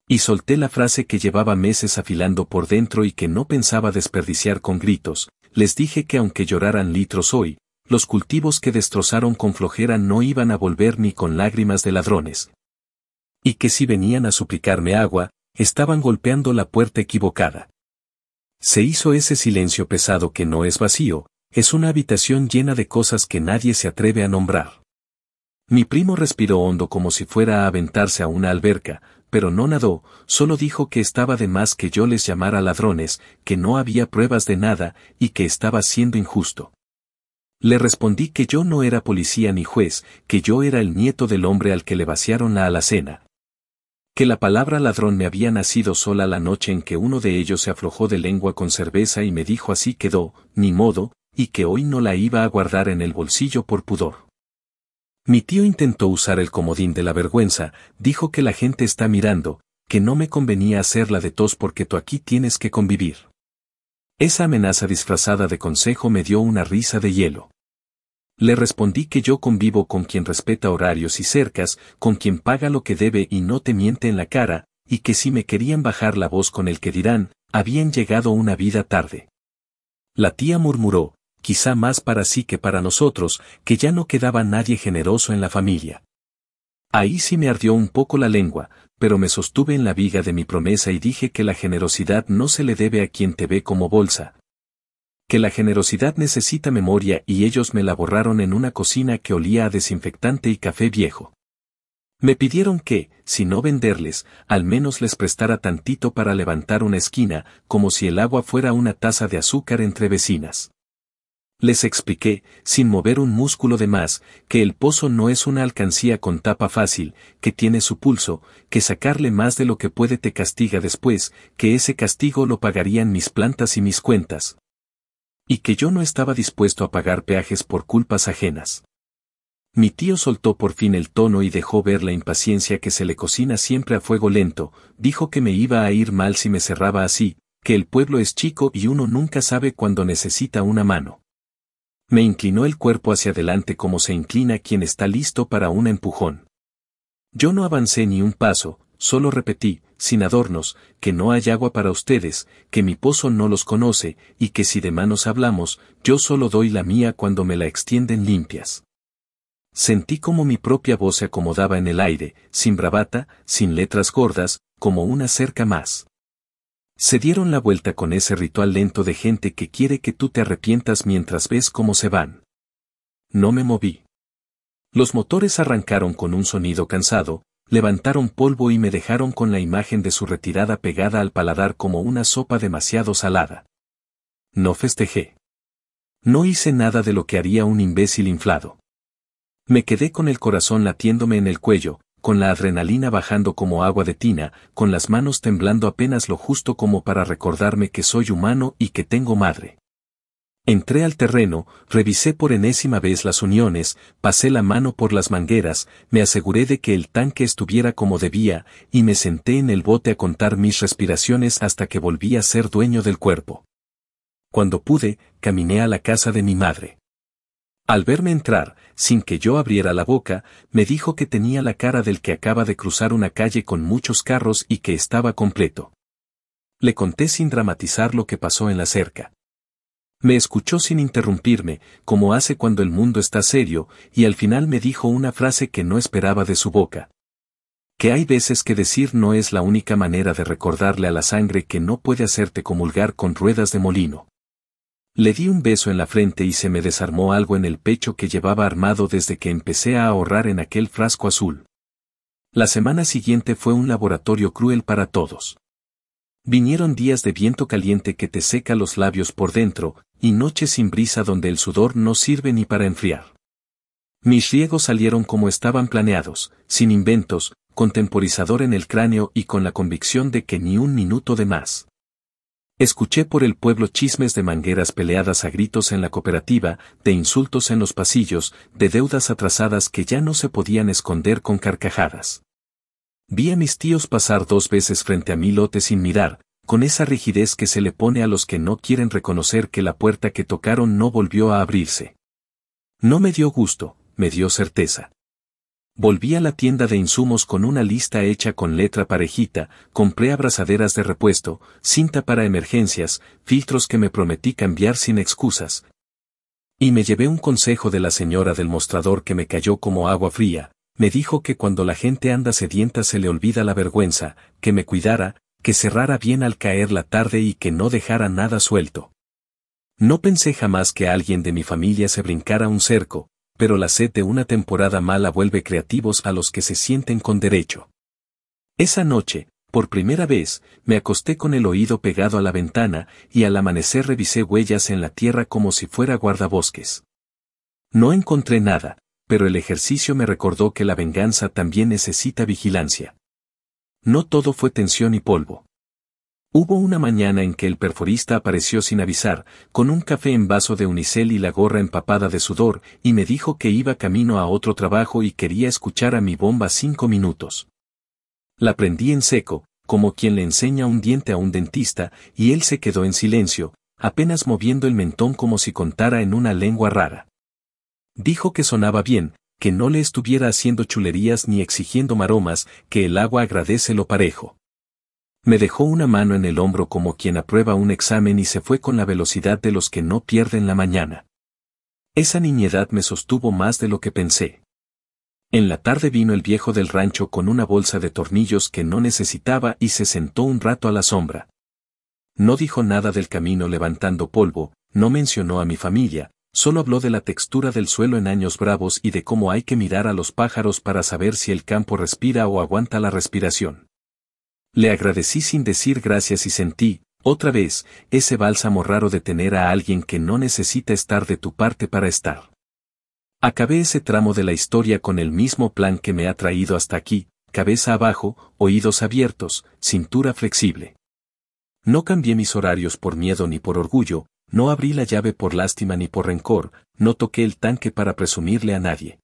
Y solté la frase que llevaba meses afilando por dentro y que no pensaba desperdiciar con gritos, les dije que aunque lloraran litros hoy, los cultivos que destrozaron con flojera no iban a volver ni con lágrimas de ladrones. Y que si venían a suplicarme agua, estaban golpeando la puerta equivocada. Se hizo ese silencio pesado que no es vacío, es una habitación llena de cosas que nadie se atreve a nombrar. Mi primo respiró hondo como si fuera a aventarse a una alberca, pero no nadó, solo dijo que estaba de más que yo les llamara ladrones, que no había pruebas de nada y que estaba siendo injusto. Le respondí que yo no era policía ni juez, que yo era el nieto del hombre al que le vaciaron la alacena. Que la palabra ladrón me había nacido sola la noche en que uno de ellos se aflojó de lengua con cerveza y me dijo así quedó, ni modo, y que hoy no la iba a guardar en el bolsillo por pudor. Mi tío intentó usar el comodín de la vergüenza, dijo que la gente está mirando, que no me convenía hacerla de tos porque tú aquí tienes que convivir. Esa amenaza disfrazada de consejo me dio una risa de hielo. Le respondí que yo convivo con quien respeta horarios y cercas, con quien paga lo que debe y no te miente en la cara, y que si me querían bajar la voz con el que dirán, habían llegado una vida tarde. La tía murmuró, quizá más para sí que para nosotros, que ya no quedaba nadie generoso en la familia. Ahí sí me ardió un poco la lengua, pero me sostuve en la viga de mi promesa y dije que la generosidad no se le debe a quien te ve como bolsa. Que la generosidad necesita memoria y ellos me la borraron en una cocina que olía a desinfectante y café viejo. Me pidieron que, si no venderles, al menos les prestara tantito para levantar una esquina, como si el agua fuera una taza de azúcar entre vecinas. Les expliqué, sin mover un músculo de más, que el pozo no es una alcancía con tapa fácil, que tiene su pulso, que sacarle más de lo que puede te castiga después, que ese castigo lo pagarían mis plantas y mis cuentas. Y que yo no estaba dispuesto a pagar peajes por culpas ajenas. Mi tío soltó por fin el tono y dejó ver la impaciencia que se le cocina siempre a fuego lento, dijo que me iba a ir mal si me cerraba así, que el pueblo es chico y uno nunca sabe cuándo necesita una mano. Me inclinó el cuerpo hacia adelante como se inclina quien está listo para un empujón. Yo no avancé ni un paso, solo repetí, sin adornos, que no hay agua para ustedes, que mi pozo no los conoce, y que si de manos hablamos, yo solo doy la mía cuando me la extienden limpias. Sentí como mi propia voz se acomodaba en el aire, sin bravata, sin letras gordas, como una cerca más. Se dieron la vuelta con ese ritual lento de gente que quiere que tú te arrepientas mientras ves cómo se van. No me moví. Los motores arrancaron con un sonido cansado, levantaron polvo y me dejaron con la imagen de su retirada pegada al paladar como una sopa demasiado salada. No festejé. No hice nada de lo que haría un imbécil inflado. Me quedé con el corazón latiéndome en el cuello, con la adrenalina bajando como agua de tina, con las manos temblando apenas lo justo como para recordarme que soy humano y que tengo madre. Entré al terreno, revisé por enésima vez las uniones, pasé la mano por las mangueras, me aseguré de que el tanque estuviera como debía, y me senté en el bote a contar mis respiraciones hasta que volví a ser dueño del cuerpo. Cuando pude, caminé a la casa de mi madre. Al verme entrar, sin que yo abriera la boca, me dijo que tenía la cara del que acaba de cruzar una calle con muchos carros y que estaba completo. Le conté sin dramatizar lo que pasó en la cerca. Me escuchó sin interrumpirme, como hace cuando el mundo está serio, y al final me dijo una frase que no esperaba de su boca. Que hay veces que decir no es la única manera de recordarle a la sangre que no puede hacerte comulgar con ruedas de molino. Le di un beso en la frente y se me desarmó algo en el pecho que llevaba armado desde que empecé a ahorrar en aquel frasco azul. La semana siguiente fue un laboratorio cruel para todos. Vinieron días de viento caliente que te seca los labios por dentro, y noches sin brisa donde el sudor no sirve ni para enfriar. Mis riegos salieron como estaban planeados, sin inventos, con temporizador en el cráneo y con la convicción de que ni un minuto de más. Escuché por el pueblo chismes de mangueras peleadas a gritos en la cooperativa, de insultos en los pasillos, de deudas atrasadas que ya no se podían esconder con carcajadas. Vi a mis tíos pasar 2 veces frente a mi lote sin mirar, con esa rigidez que se le pone a los que no quieren reconocer que la puerta que tocaron no volvió a abrirse. No me dio gusto, me dio certeza. Volví a la tienda de insumos con una lista hecha con letra parejita, compré abrazaderas de repuesto, cinta para emergencias, filtros que me prometí cambiar sin excusas. Y me llevé un consejo de la señora del mostrador que me cayó como agua fría. Me dijo que cuando la gente anda sedienta se le olvida la vergüenza, que me cuidara, que cerrara bien al caer la tarde y que no dejara nada suelto. No pensé jamás que alguien de mi familia se brincara un cerco, pero la sed de una temporada mala vuelve creativos a los que se sienten con derecho. Esa noche, por primera vez, me acosté con el oído pegado a la ventana y al amanecer revisé huellas en la tierra como si fuera guardabosques. No encontré nada, pero el ejercicio me recordó que la venganza también necesita vigilancia. No todo fue tensión y polvo. Hubo una mañana en que el perforista apareció sin avisar, con un café en vaso de unicel y la gorra empapada de sudor, y me dijo que iba camino a otro trabajo y quería escuchar a mi bomba 5 minutos. La prendí en seco, como quien le enseña un diente a un dentista, y él se quedó en silencio, apenas moviendo el mentón como si contara en una lengua rara. Dijo que sonaba bien, que no le estuviera haciendo chulerías ni exigiendo maromas, que el agua agradece lo parejo. Me dejó una mano en el hombro como quien aprueba un examen y se fue con la velocidad de los que no pierden la mañana. Esa niñedad me sostuvo más de lo que pensé. En la tarde vino el viejo del rancho con una bolsa de tornillos que no necesitaba y se sentó un rato a la sombra. No dijo nada del camino levantando polvo, no mencionó a mi familia, solo habló de la textura del suelo en años bravos y de cómo hay que mirar a los pájaros para saber si el campo respira o aguanta la respiración. Le agradecí sin decir gracias y sentí, otra vez, ese bálsamo raro de tener a alguien que no necesita estar de tu parte para estar. Acabé ese tramo de la historia con el mismo plan que me ha traído hasta aquí, cabeza abajo, oídos abiertos, cintura flexible. No cambié mis horarios por miedo ni por orgullo, no abrí la llave por lástima ni por rencor, no toqué el tanque para presumirle a nadie.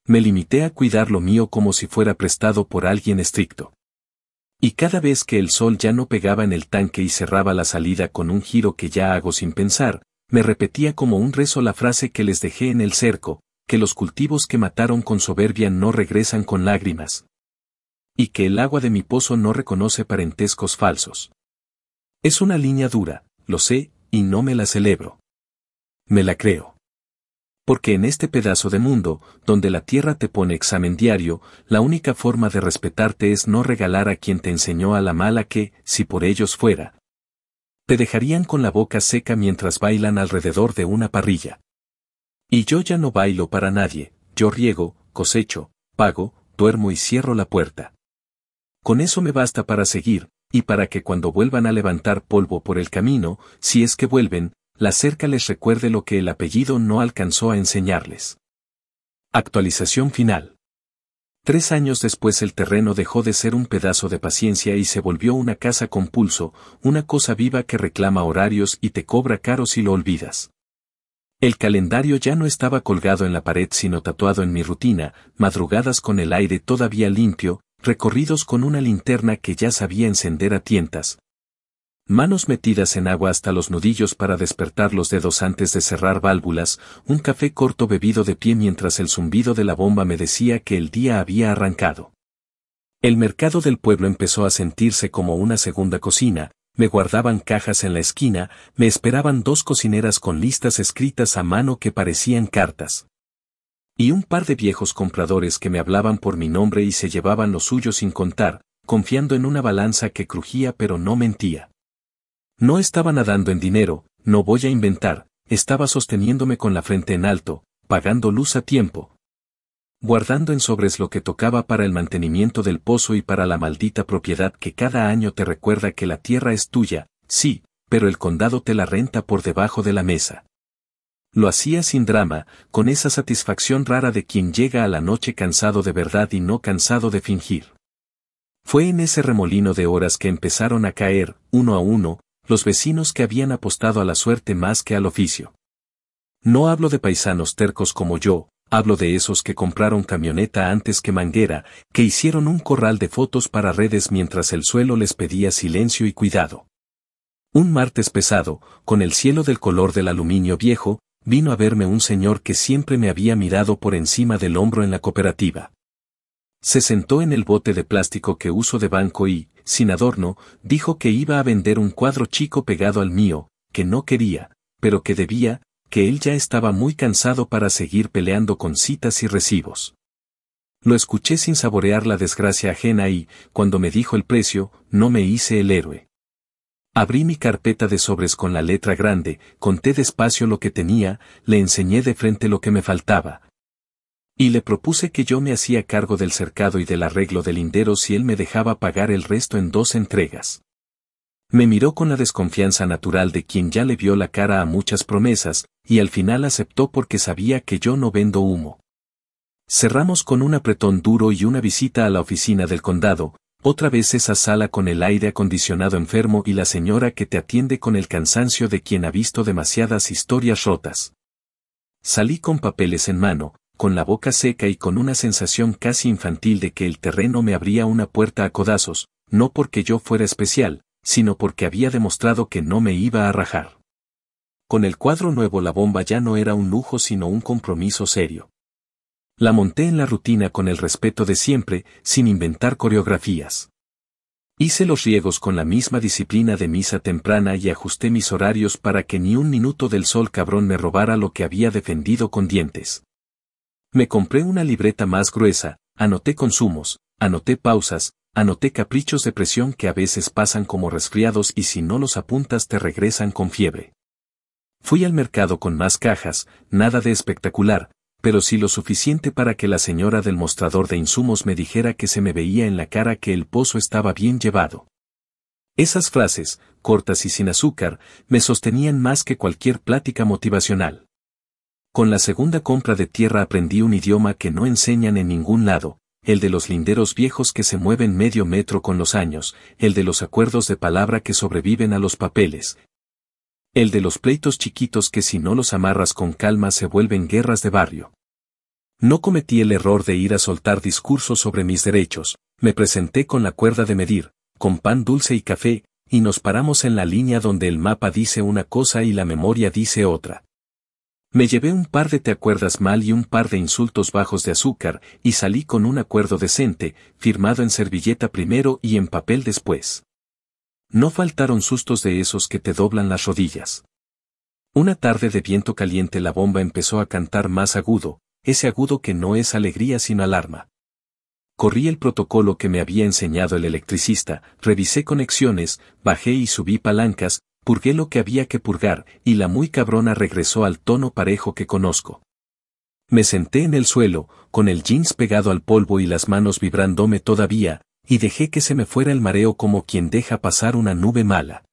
Me limité a cuidar lo mío como si fuera prestado por alguien estricto. Y cada vez que el sol ya no pegaba en el tanque y cerraba la salida con un giro que ya hago sin pensar, me repetía como un rezo la frase que les dejé en el cerco, que los cultivos que mataron con soberbia no regresan con lágrimas. Y que el agua de mi pozo no reconoce parentescos falsos. Es una línea dura, lo sé, y no me la celebro. Me la creo. Porque en este pedazo de mundo, donde la tierra te pone examen diario, la única forma de respetarte es no regalar a quien te enseñó a la mala que, si por ellos fuera, te dejarían con la boca seca mientras bailan alrededor de una parrilla. Y yo ya no bailo para nadie, yo riego, cosecho, pago, duermo y cierro la puerta. Con eso me basta para seguir, y para que cuando vuelvan a levantar polvo por el camino, si es que vuelven, la cerca les recuerde lo que el apellido no alcanzó a enseñarles. Actualización final. 3 años después el terreno dejó de ser un pedazo de paciencia y se volvió una casa con pulso, una cosa viva que reclama horarios y te cobra caro si lo olvidas. El calendario ya no estaba colgado en la pared sino tatuado en mi rutina, madrugadas con el aire todavía limpio, recorridos con una linterna que ya sabía encender a tientas. Manos metidas en agua hasta los nudillos para despertar los dedos antes de cerrar válvulas, un café corto bebido de pie mientras el zumbido de la bomba me decía que el día había arrancado. El mercado del pueblo empezó a sentirse como una segunda cocina, me guardaban cajas en la esquina, me esperaban 2 cocineras con listas escritas a mano que parecían cartas. Y un par de viejos compradores que me hablaban por mi nombre y se llevaban lo suyo sin contar, confiando en una balanza que crujía pero no mentía. No estaba nadando en dinero, no voy a inventar, estaba sosteniéndome con la frente en alto, pagando luz a tiempo. Guardando en sobres lo que tocaba para el mantenimiento del pozo y para la maldita propiedad que cada año te recuerda que la tierra es tuya, sí, pero el condado te la renta por debajo de la mesa. Lo hacía sin drama, con esa satisfacción rara de quien llega a la noche cansado de verdad y no cansado de fingir. Fue en ese remolino de horas que empezaron a caer, uno a uno, los vecinos que habían apostado a la suerte más que al oficio. No hablo de paisanos tercos como yo, hablo de esos que compraron camioneta antes que manguera, que hicieron un corral de fotos para redes mientras el suelo les pedía silencio y cuidado. Un martes pesado, con el cielo del color del aluminio viejo, vino a verme un señor que siempre me había mirado por encima del hombro en la cooperativa. Se sentó en el bote de plástico que uso de banco y, sin adorno, dijo que iba a vender un cuadro chico pegado al mío, que no quería, pero que debía, que él ya estaba muy cansado para seguir peleando con citas y recibos. Lo escuché sin saborear la desgracia ajena y, cuando me dijo el precio, no me hice el héroe. Abrí mi carpeta de sobres con la letra grande, conté despacio lo que tenía, le enseñé de frente lo que me faltaba. Y le propuse que yo me hacía cargo del cercado y del arreglo del lindero si él me dejaba pagar el resto en 2 entregas. Me miró con la desconfianza natural de quien ya le vio la cara a muchas promesas, y al final aceptó porque sabía que yo no vendo humo. Cerramos con un apretón duro y una visita a la oficina del condado, otra vez esa sala con el aire acondicionado enfermo y la señora que te atiende con el cansancio de quien ha visto demasiadas historias rotas. Salí con papeles en mano, con la boca seca y con una sensación casi infantil de que el terreno me abría una puerta a codazos, no porque yo fuera especial, sino porque había demostrado que no me iba a rajar. Con el cuadro nuevo la bomba ya no era un lujo sino un compromiso serio. La monté en la rutina con el respeto de siempre, sin inventar coreografías. Hice los riegos con la misma disciplina de misa temprana y ajusté mis horarios para que ni un minuto del sol cabrón me robara lo que había defendido con dientes. Me compré una libreta más gruesa, anoté consumos, anoté pausas, anoté caprichos de presión que a veces pasan como resfriados y si no los apuntas te regresan con fiebre. Fui al mercado con más cajas, nada de espectacular, pero sí lo suficiente para que la señora del mostrador de insumos me dijera que se me veía en la cara que el pozo estaba bien llevado. Esas frases, cortas y sin azúcar, me sostenían más que cualquier plática motivacional. Con la segunda compra de tierra aprendí un idioma que no enseñan en ningún lado, el de los linderos viejos que se mueven medio metro con los años, el de los acuerdos de palabra que sobreviven a los papeles, el de los pleitos chiquitos que si no los amarras con calma se vuelven guerras de barrio. No cometí el error de ir a soltar discursos sobre mis derechos, me presenté con la cuerda de medir, con pan dulce y café, y nos paramos en la línea donde el mapa dice una cosa y la memoria dice otra. Me llevé un par de te acuerdas mal y un par de insultos bajos de azúcar, y salí con un acuerdo decente, firmado en servilleta primero y en papel después. No faltaron sustos de esos que te doblan las rodillas. Una tarde de viento caliente la bomba empezó a cantar más agudo, ese agudo que no es alegría sino alarma. Corrí el protocolo que me había enseñado el electricista, revisé conexiones, bajé y subí palancas, purgué lo que había que purgar, y la muy cabrona regresó al tono parejo que conozco. Me senté en el suelo, con el jeans pegado al polvo y las manos vibrándome todavía, y dejé que se me fuera el mareo como quien deja pasar una nube mala.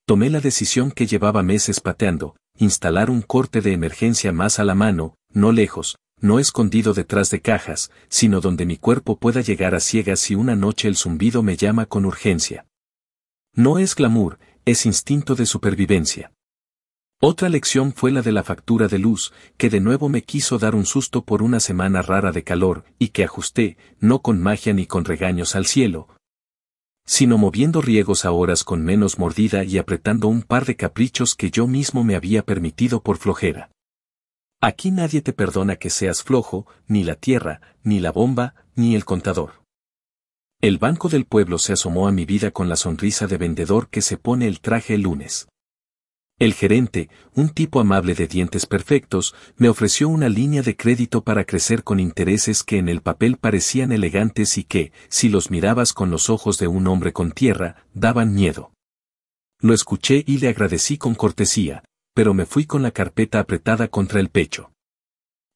Tomé la decisión que llevaba meses pateando, instalar un corte de emergencia más a la mano, no lejos, no escondido detrás de cajas, sino donde mi cuerpo pueda llegar a ciegas si una noche el zumbido me llama con urgencia. No es glamour, es instinto de supervivencia. Otra lección fue la de la factura de luz, que de nuevo me quiso dar un susto por una semana rara de calor, y que ajusté, no con magia ni con regaños al cielo, sino moviendo riegos a horas con menos mordida y apretando un par de caprichos que yo mismo me había permitido por flojera. Aquí nadie te perdona que seas flojo, ni la tierra, ni la bomba, ni el contador. El Banco del Pueblo se asomó a mi vida con la sonrisa de vendedor que se pone el traje el lunes. El gerente, un tipo amable de dientes perfectos, me ofreció una línea de crédito para crecer con intereses que en el papel parecían elegantes y que, si los mirabas con los ojos de un hombre con tierra, daban miedo. Lo escuché y le agradecí con cortesía, pero me fui con la carpeta apretada contra el pecho.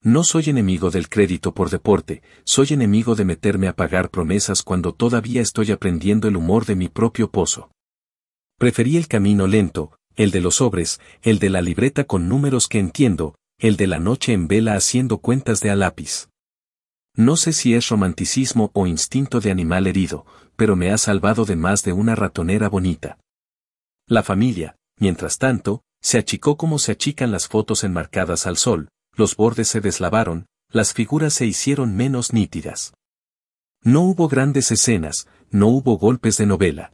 No soy enemigo del crédito por deporte, soy enemigo de meterme a pagar promesas cuando todavía estoy aprendiendo el humor de mi propio pozo. Preferí el camino lento, el de los sobres, el de la libreta con números que entiendo, el de la noche en vela haciendo cuentas de a lápiz. No sé si es romanticismo o instinto de animal herido, pero me ha salvado de más de una ratonera bonita. La familia, mientras tanto, se achicó como se achican las fotos enmarcadas al sol, los bordes se deslavaron, las figuras se hicieron menos nítidas. No hubo grandes escenas, no hubo golpes de novela.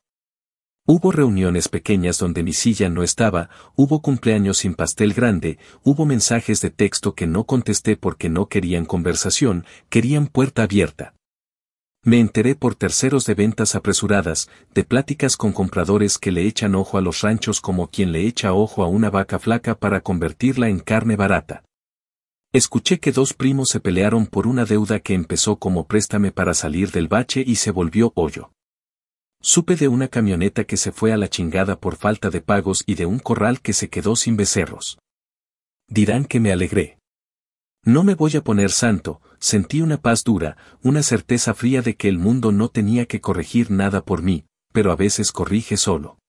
Hubo reuniones pequeñas donde mi silla no estaba, hubo cumpleaños sin pastel grande, hubo mensajes de texto que no contesté porque no querían conversación, querían puerta abierta. Me enteré por terceros de ventas apresuradas, de pláticas con compradores que le echan ojo a los ranchos como quien le echa ojo a una vaca flaca para convertirla en carne barata. Escuché que 2 primos se pelearon por una deuda que empezó como préstame para salir del bache y se volvió hoyo. Supe de una camioneta que se fue a la chingada por falta de pagos y de un corral que se quedó sin becerros. Dirán que me alegré. No me voy a poner santo, sentí una paz dura, una certeza fría de que el mundo no tenía que corregir nada por mí, pero a veces corrige solo.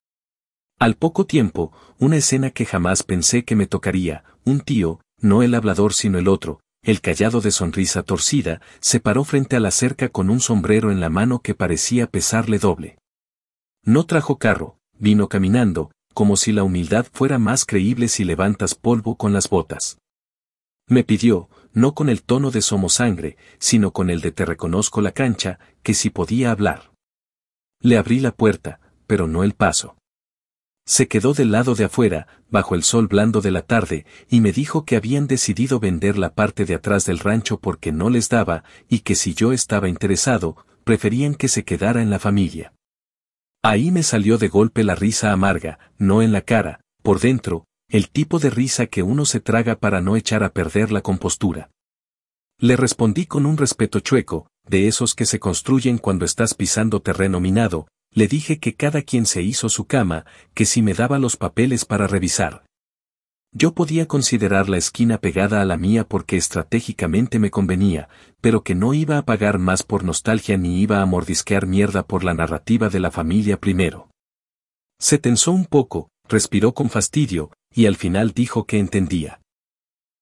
Al poco tiempo, una escena que jamás pensé que me tocaría, un tío, no el hablador sino el otro, el callado de sonrisa torcida, se paró frente a la cerca con un sombrero en la mano que parecía pesarle doble. No trajo carro, vino caminando, como si la humildad fuera más creíble si levantas polvo con las botas. Me pidió, no con el tono de somos sangre, sino con el de te reconozco la cancha, que si podía hablar. Le abrí la puerta, pero no el paso. Se quedó del lado de afuera, bajo el sol blando de la tarde, y me dijo que habían decidido vender la parte de atrás del rancho porque no les daba, y que si yo estaba interesado, preferían que se quedara en la familia. Ahí me salió de golpe la risa amarga, no en la cara, por dentro, el tipo de risa que uno se traga para no echar a perder la compostura. Le respondí con un respeto chueco, de esos que se construyen cuando estás pisando terreno minado. Le dije que cada quien se hizo su cama, que si me daba los papeles para revisar. Yo podía considerar la esquina pegada a la mía porque estratégicamente me convenía, pero que no iba a pagar más por nostalgia ni iba a mordisquear mierda por la narrativa de la familia primero. Se tensó un poco, respiró con fastidio, y al final dijo que entendía.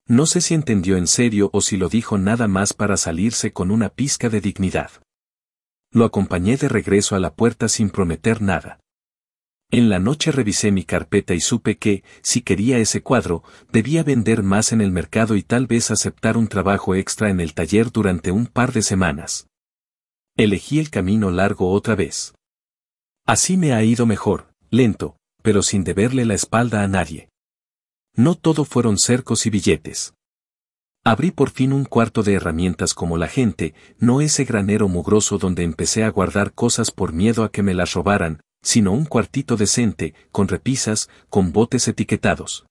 No sé si entendió en serio o si lo dijo nada más para salirse con una pizca de dignidad. Lo acompañé de regreso a la puerta sin prometer nada. En la noche revisé mi carpeta y supe que, si quería ese cuadro, debía vender más en el mercado y tal vez aceptar un trabajo extra en el taller durante un par de semanas. Elegí el camino largo otra vez. Así me ha ido mejor, lento, pero sin deberle la espalda a nadie. No todo fueron cercos y billetes. Abrí por fin un cuarto de herramientas como la gente, no ese granero mugroso donde empecé a guardar cosas por miedo a que me las robaran, sino un cuartito decente, con repisas, con botes etiquetados.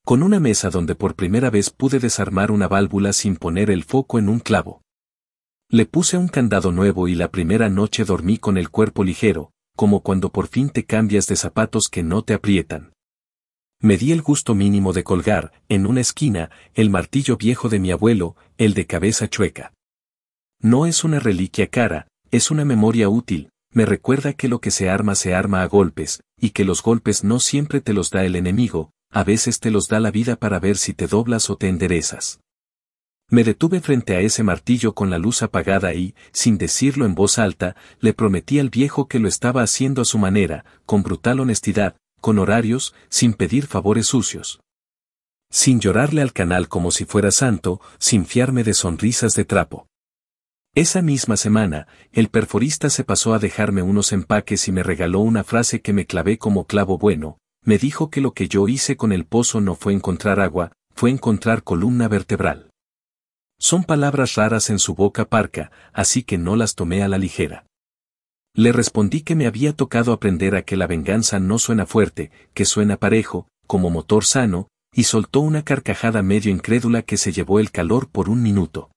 Con una mesa donde por primera vez pude desarmar una válvula sin poner el foco en un clavo. Le puse un candado nuevo y la primera noche dormí con el cuerpo ligero, como cuando por fin te cambias de zapatos que no te aprietan. Me di el gusto mínimo de colgar, en una esquina, el martillo viejo de mi abuelo, el de cabeza chueca. No es una reliquia cara, es una memoria útil, me recuerda que lo que se arma a golpes, y que los golpes no siempre te los da el enemigo, a veces te los da la vida para ver si te doblas o te enderezas. Me detuve frente a ese martillo con la luz apagada y, sin decirlo en voz alta, le prometí al viejo que lo estaba haciendo a su manera, con brutal honestidad, con horarios, sin pedir favores sucios. Sin llorarle al canal como si fuera santo, sin fiarme de sonrisas de trapo. Esa misma semana, el perforista se pasó a dejarme unos empaques y me regaló una frase que me clavé como clavo bueno. Me dijo que lo que yo hice con el pozo no fue encontrar agua, fue encontrar columna vertebral. Son palabras raras en su boca parca, así que no las tomé a la ligera. Le respondí que me había tocado aprender a que la venganza no suena fuerte, que suena parejo, como motor sano, y soltó una carcajada medio incrédula que se llevó el calor por un minuto.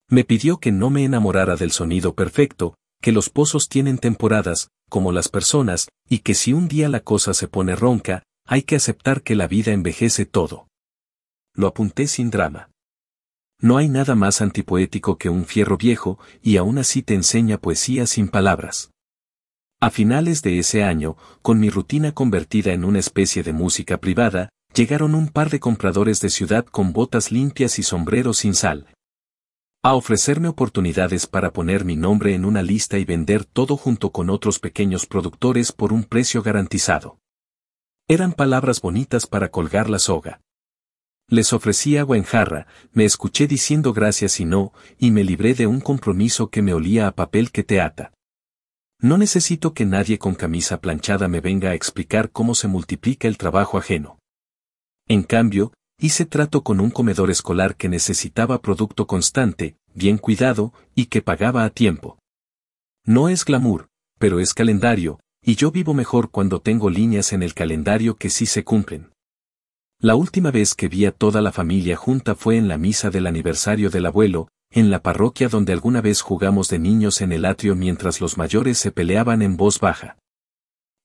Me pidió que no me enamorara del sonido perfecto, que los pozos tienen temporadas, como las personas, y que si un día la cosa se pone ronca, hay que aceptar que la vida envejece todo. Lo apunté sin drama. No hay nada más antipoético que un fierro viejo, y aún así te enseña poesía sin palabras. A finales de ese año, con mi rutina convertida en una especie de música privada, llegaron un par de compradores de ciudad con botas limpias y sombreros sin sal. A ofrecerme oportunidades para poner mi nombre en una lista y vender todo junto con otros pequeños productores por un precio garantizado. Eran palabras bonitas para colgar la soga. Les ofrecí agua en jarra, me escuché diciendo gracias y no, y me libré de un compromiso que me olía a papel que te ata. No necesito que nadie con camisa planchada me venga a explicar cómo se multiplica el trabajo ajeno. En cambio, hice trato con un comedor escolar que necesitaba producto constante, bien cuidado, y que pagaba a tiempo. No es glamour, pero es calendario, y yo vivo mejor cuando tengo líneas en el calendario que sí se cumplen. La última vez que vi a toda la familia junta fue en la misa del aniversario del abuelo, en la parroquia donde alguna vez jugamos de niños en el atrio mientras los mayores se peleaban en voz baja.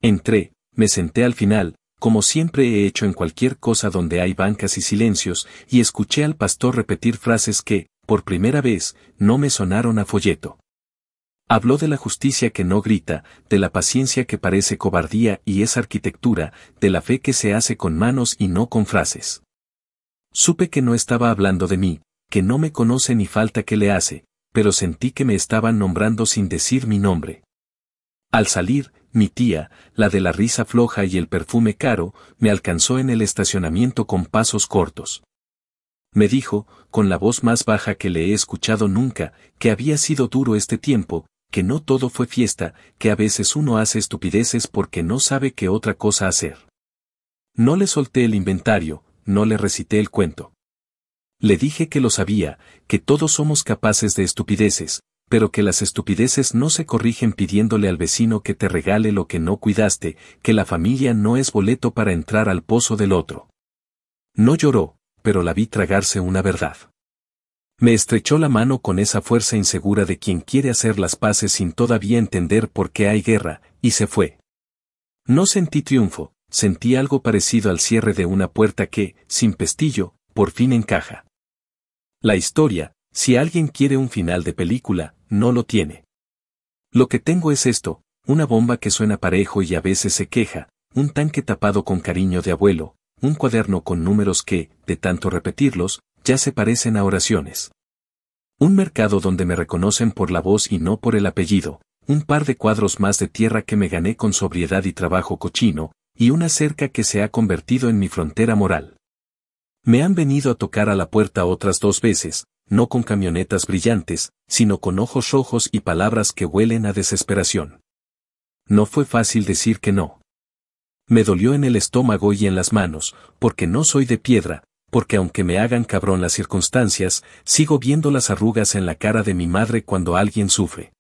Entré, me senté al final, como siempre he hecho en cualquier cosa donde hay bancas y silencios, y escuché al pastor repetir frases que, por primera vez, no me sonaron a folleto. Habló de la justicia que no grita, de la paciencia que parece cobardía y es arquitectura, de la fe que se hace con manos y no con frases. Supe que no estaba hablando de mí, que no me conoce ni falta que le hace, pero sentí que me estaban nombrando sin decir mi nombre. Al salir, mi tía, la de la risa floja y el perfume caro, me alcanzó en el estacionamiento con pasos cortos. Me dijo, con la voz más baja que le he escuchado nunca, que había sido duro este tiempo, que no todo fue fiesta, que a veces uno hace estupideces porque no sabe qué otra cosa hacer. No le solté el inventario, no le recité el cuento. Le dije que lo sabía, que todos somos capaces de estupideces, pero que las estupideces no se corrigen pidiéndole al vecino que te regale lo que no cuidaste, que la familia no es boleto para entrar al pozo del otro. No lloró, pero la vi tragarse una verdad. Me estrechó la mano con esa fuerza insegura de quien quiere hacer las paces sin todavía entender por qué hay guerra, y se fue. No sentí triunfo, sentí algo parecido al cierre de una puerta que, sin pestillo, por fin encaja. La historia, si alguien quiere un final de película, no lo tiene. Lo que tengo es esto, una bomba que suena parejo y a veces se queja, un tanque tapado con cariño de abuelo, un cuaderno con números que, de tanto repetirlos, ya se parecen a oraciones. Un mercado donde me reconocen por la voz y no por el apellido, un par de cuadros más de tierra que me gané con sobriedad y trabajo cochino, y una cerca que se ha convertido en mi frontera moral. Me han venido a tocar a la puerta otras 2 veces, no con camionetas brillantes, sino con ojos rojos y palabras que huelen a desesperación. No fue fácil decir que no. Me dolió en el estómago y en las manos, porque no soy de piedra, porque aunque me hagan cabrón las circunstancias, sigo viendo las arrugas en la cara de mi madre cuando alguien sufre.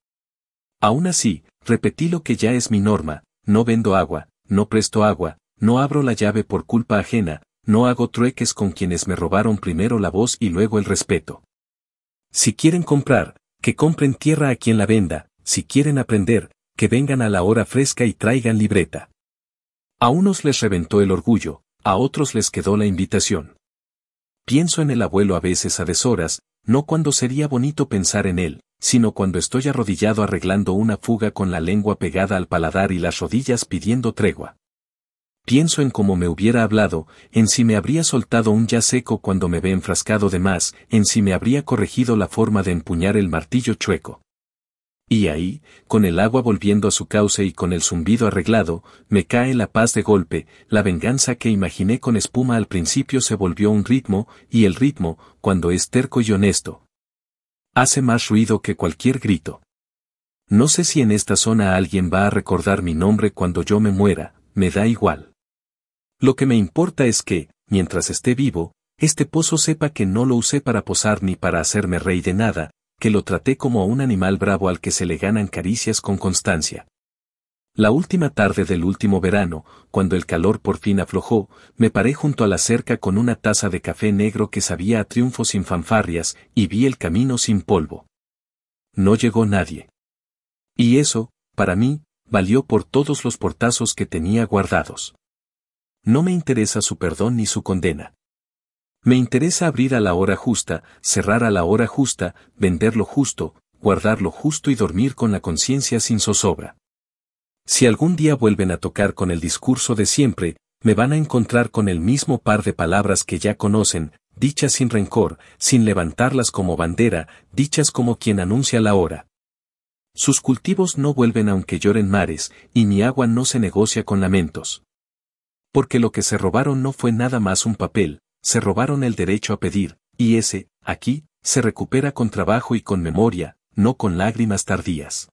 Aún así, repetí lo que ya es mi norma, no vendo agua, no presto agua, no abro la llave por culpa ajena, no hago trueques con quienes me robaron primero la voz y luego el respeto. Si quieren comprar, que compren tierra a quien la venda, si quieren aprender, que vengan a la hora fresca y traigan libreta. A unos les reventó el orgullo, a otros les quedó la invitación. Pienso en el abuelo a veces a deshoras, no cuando sería bonito pensar en él, sino cuando estoy arrodillado arreglando una fuga con la lengua pegada al paladar y las rodillas pidiendo tregua. Pienso en cómo me hubiera hablado, en si me habría soltado un ya seco cuando me ve enfrascado de más, en si me habría corregido la forma de empuñar el martillo chueco. Y ahí, con el agua volviendo a su cauce y con el zumbido arreglado, me cae la paz de golpe, la venganza que imaginé con espuma al principio se volvió un ritmo, y el ritmo, cuando es terco y honesto, hace más ruido que cualquier grito. No sé si en esta zona alguien va a recordar mi nombre cuando yo me muera, me da igual. Lo que me importa es que, mientras esté vivo, este pozo sepa que no lo usé para posar ni para hacerme rey de nada, que lo traté como a un animal bravo al que se le ganan caricias con constancia. La última tarde del último verano, cuando el calor por fin aflojó, me paré junto a la cerca con una taza de café negro que sabía a triunfo sin fanfarrias, y vi el camino sin polvo. No llegó nadie. Y eso, para mí, valió por todos los portazos que tenía guardados. No me interesa su perdón ni su condena. Me interesa abrir a la hora justa, cerrar a la hora justa, vender lo justo, guardar lo justo y dormir con la conciencia sin zozobra. Si algún día vuelven a tocar con el discurso de siempre, me van a encontrar con el mismo par de palabras que ya conocen, dichas sin rencor, sin levantarlas como bandera, dichas como quien anuncia la hora. Sus cultivos no vuelven aunque lloren mares, y mi agua no se negocia con lamentos. Porque lo que se robaron no fue nada más un papel, se robaron el derecho a pedir, y ese, aquí, se recupera con trabajo y con memoria, no con lágrimas tardías.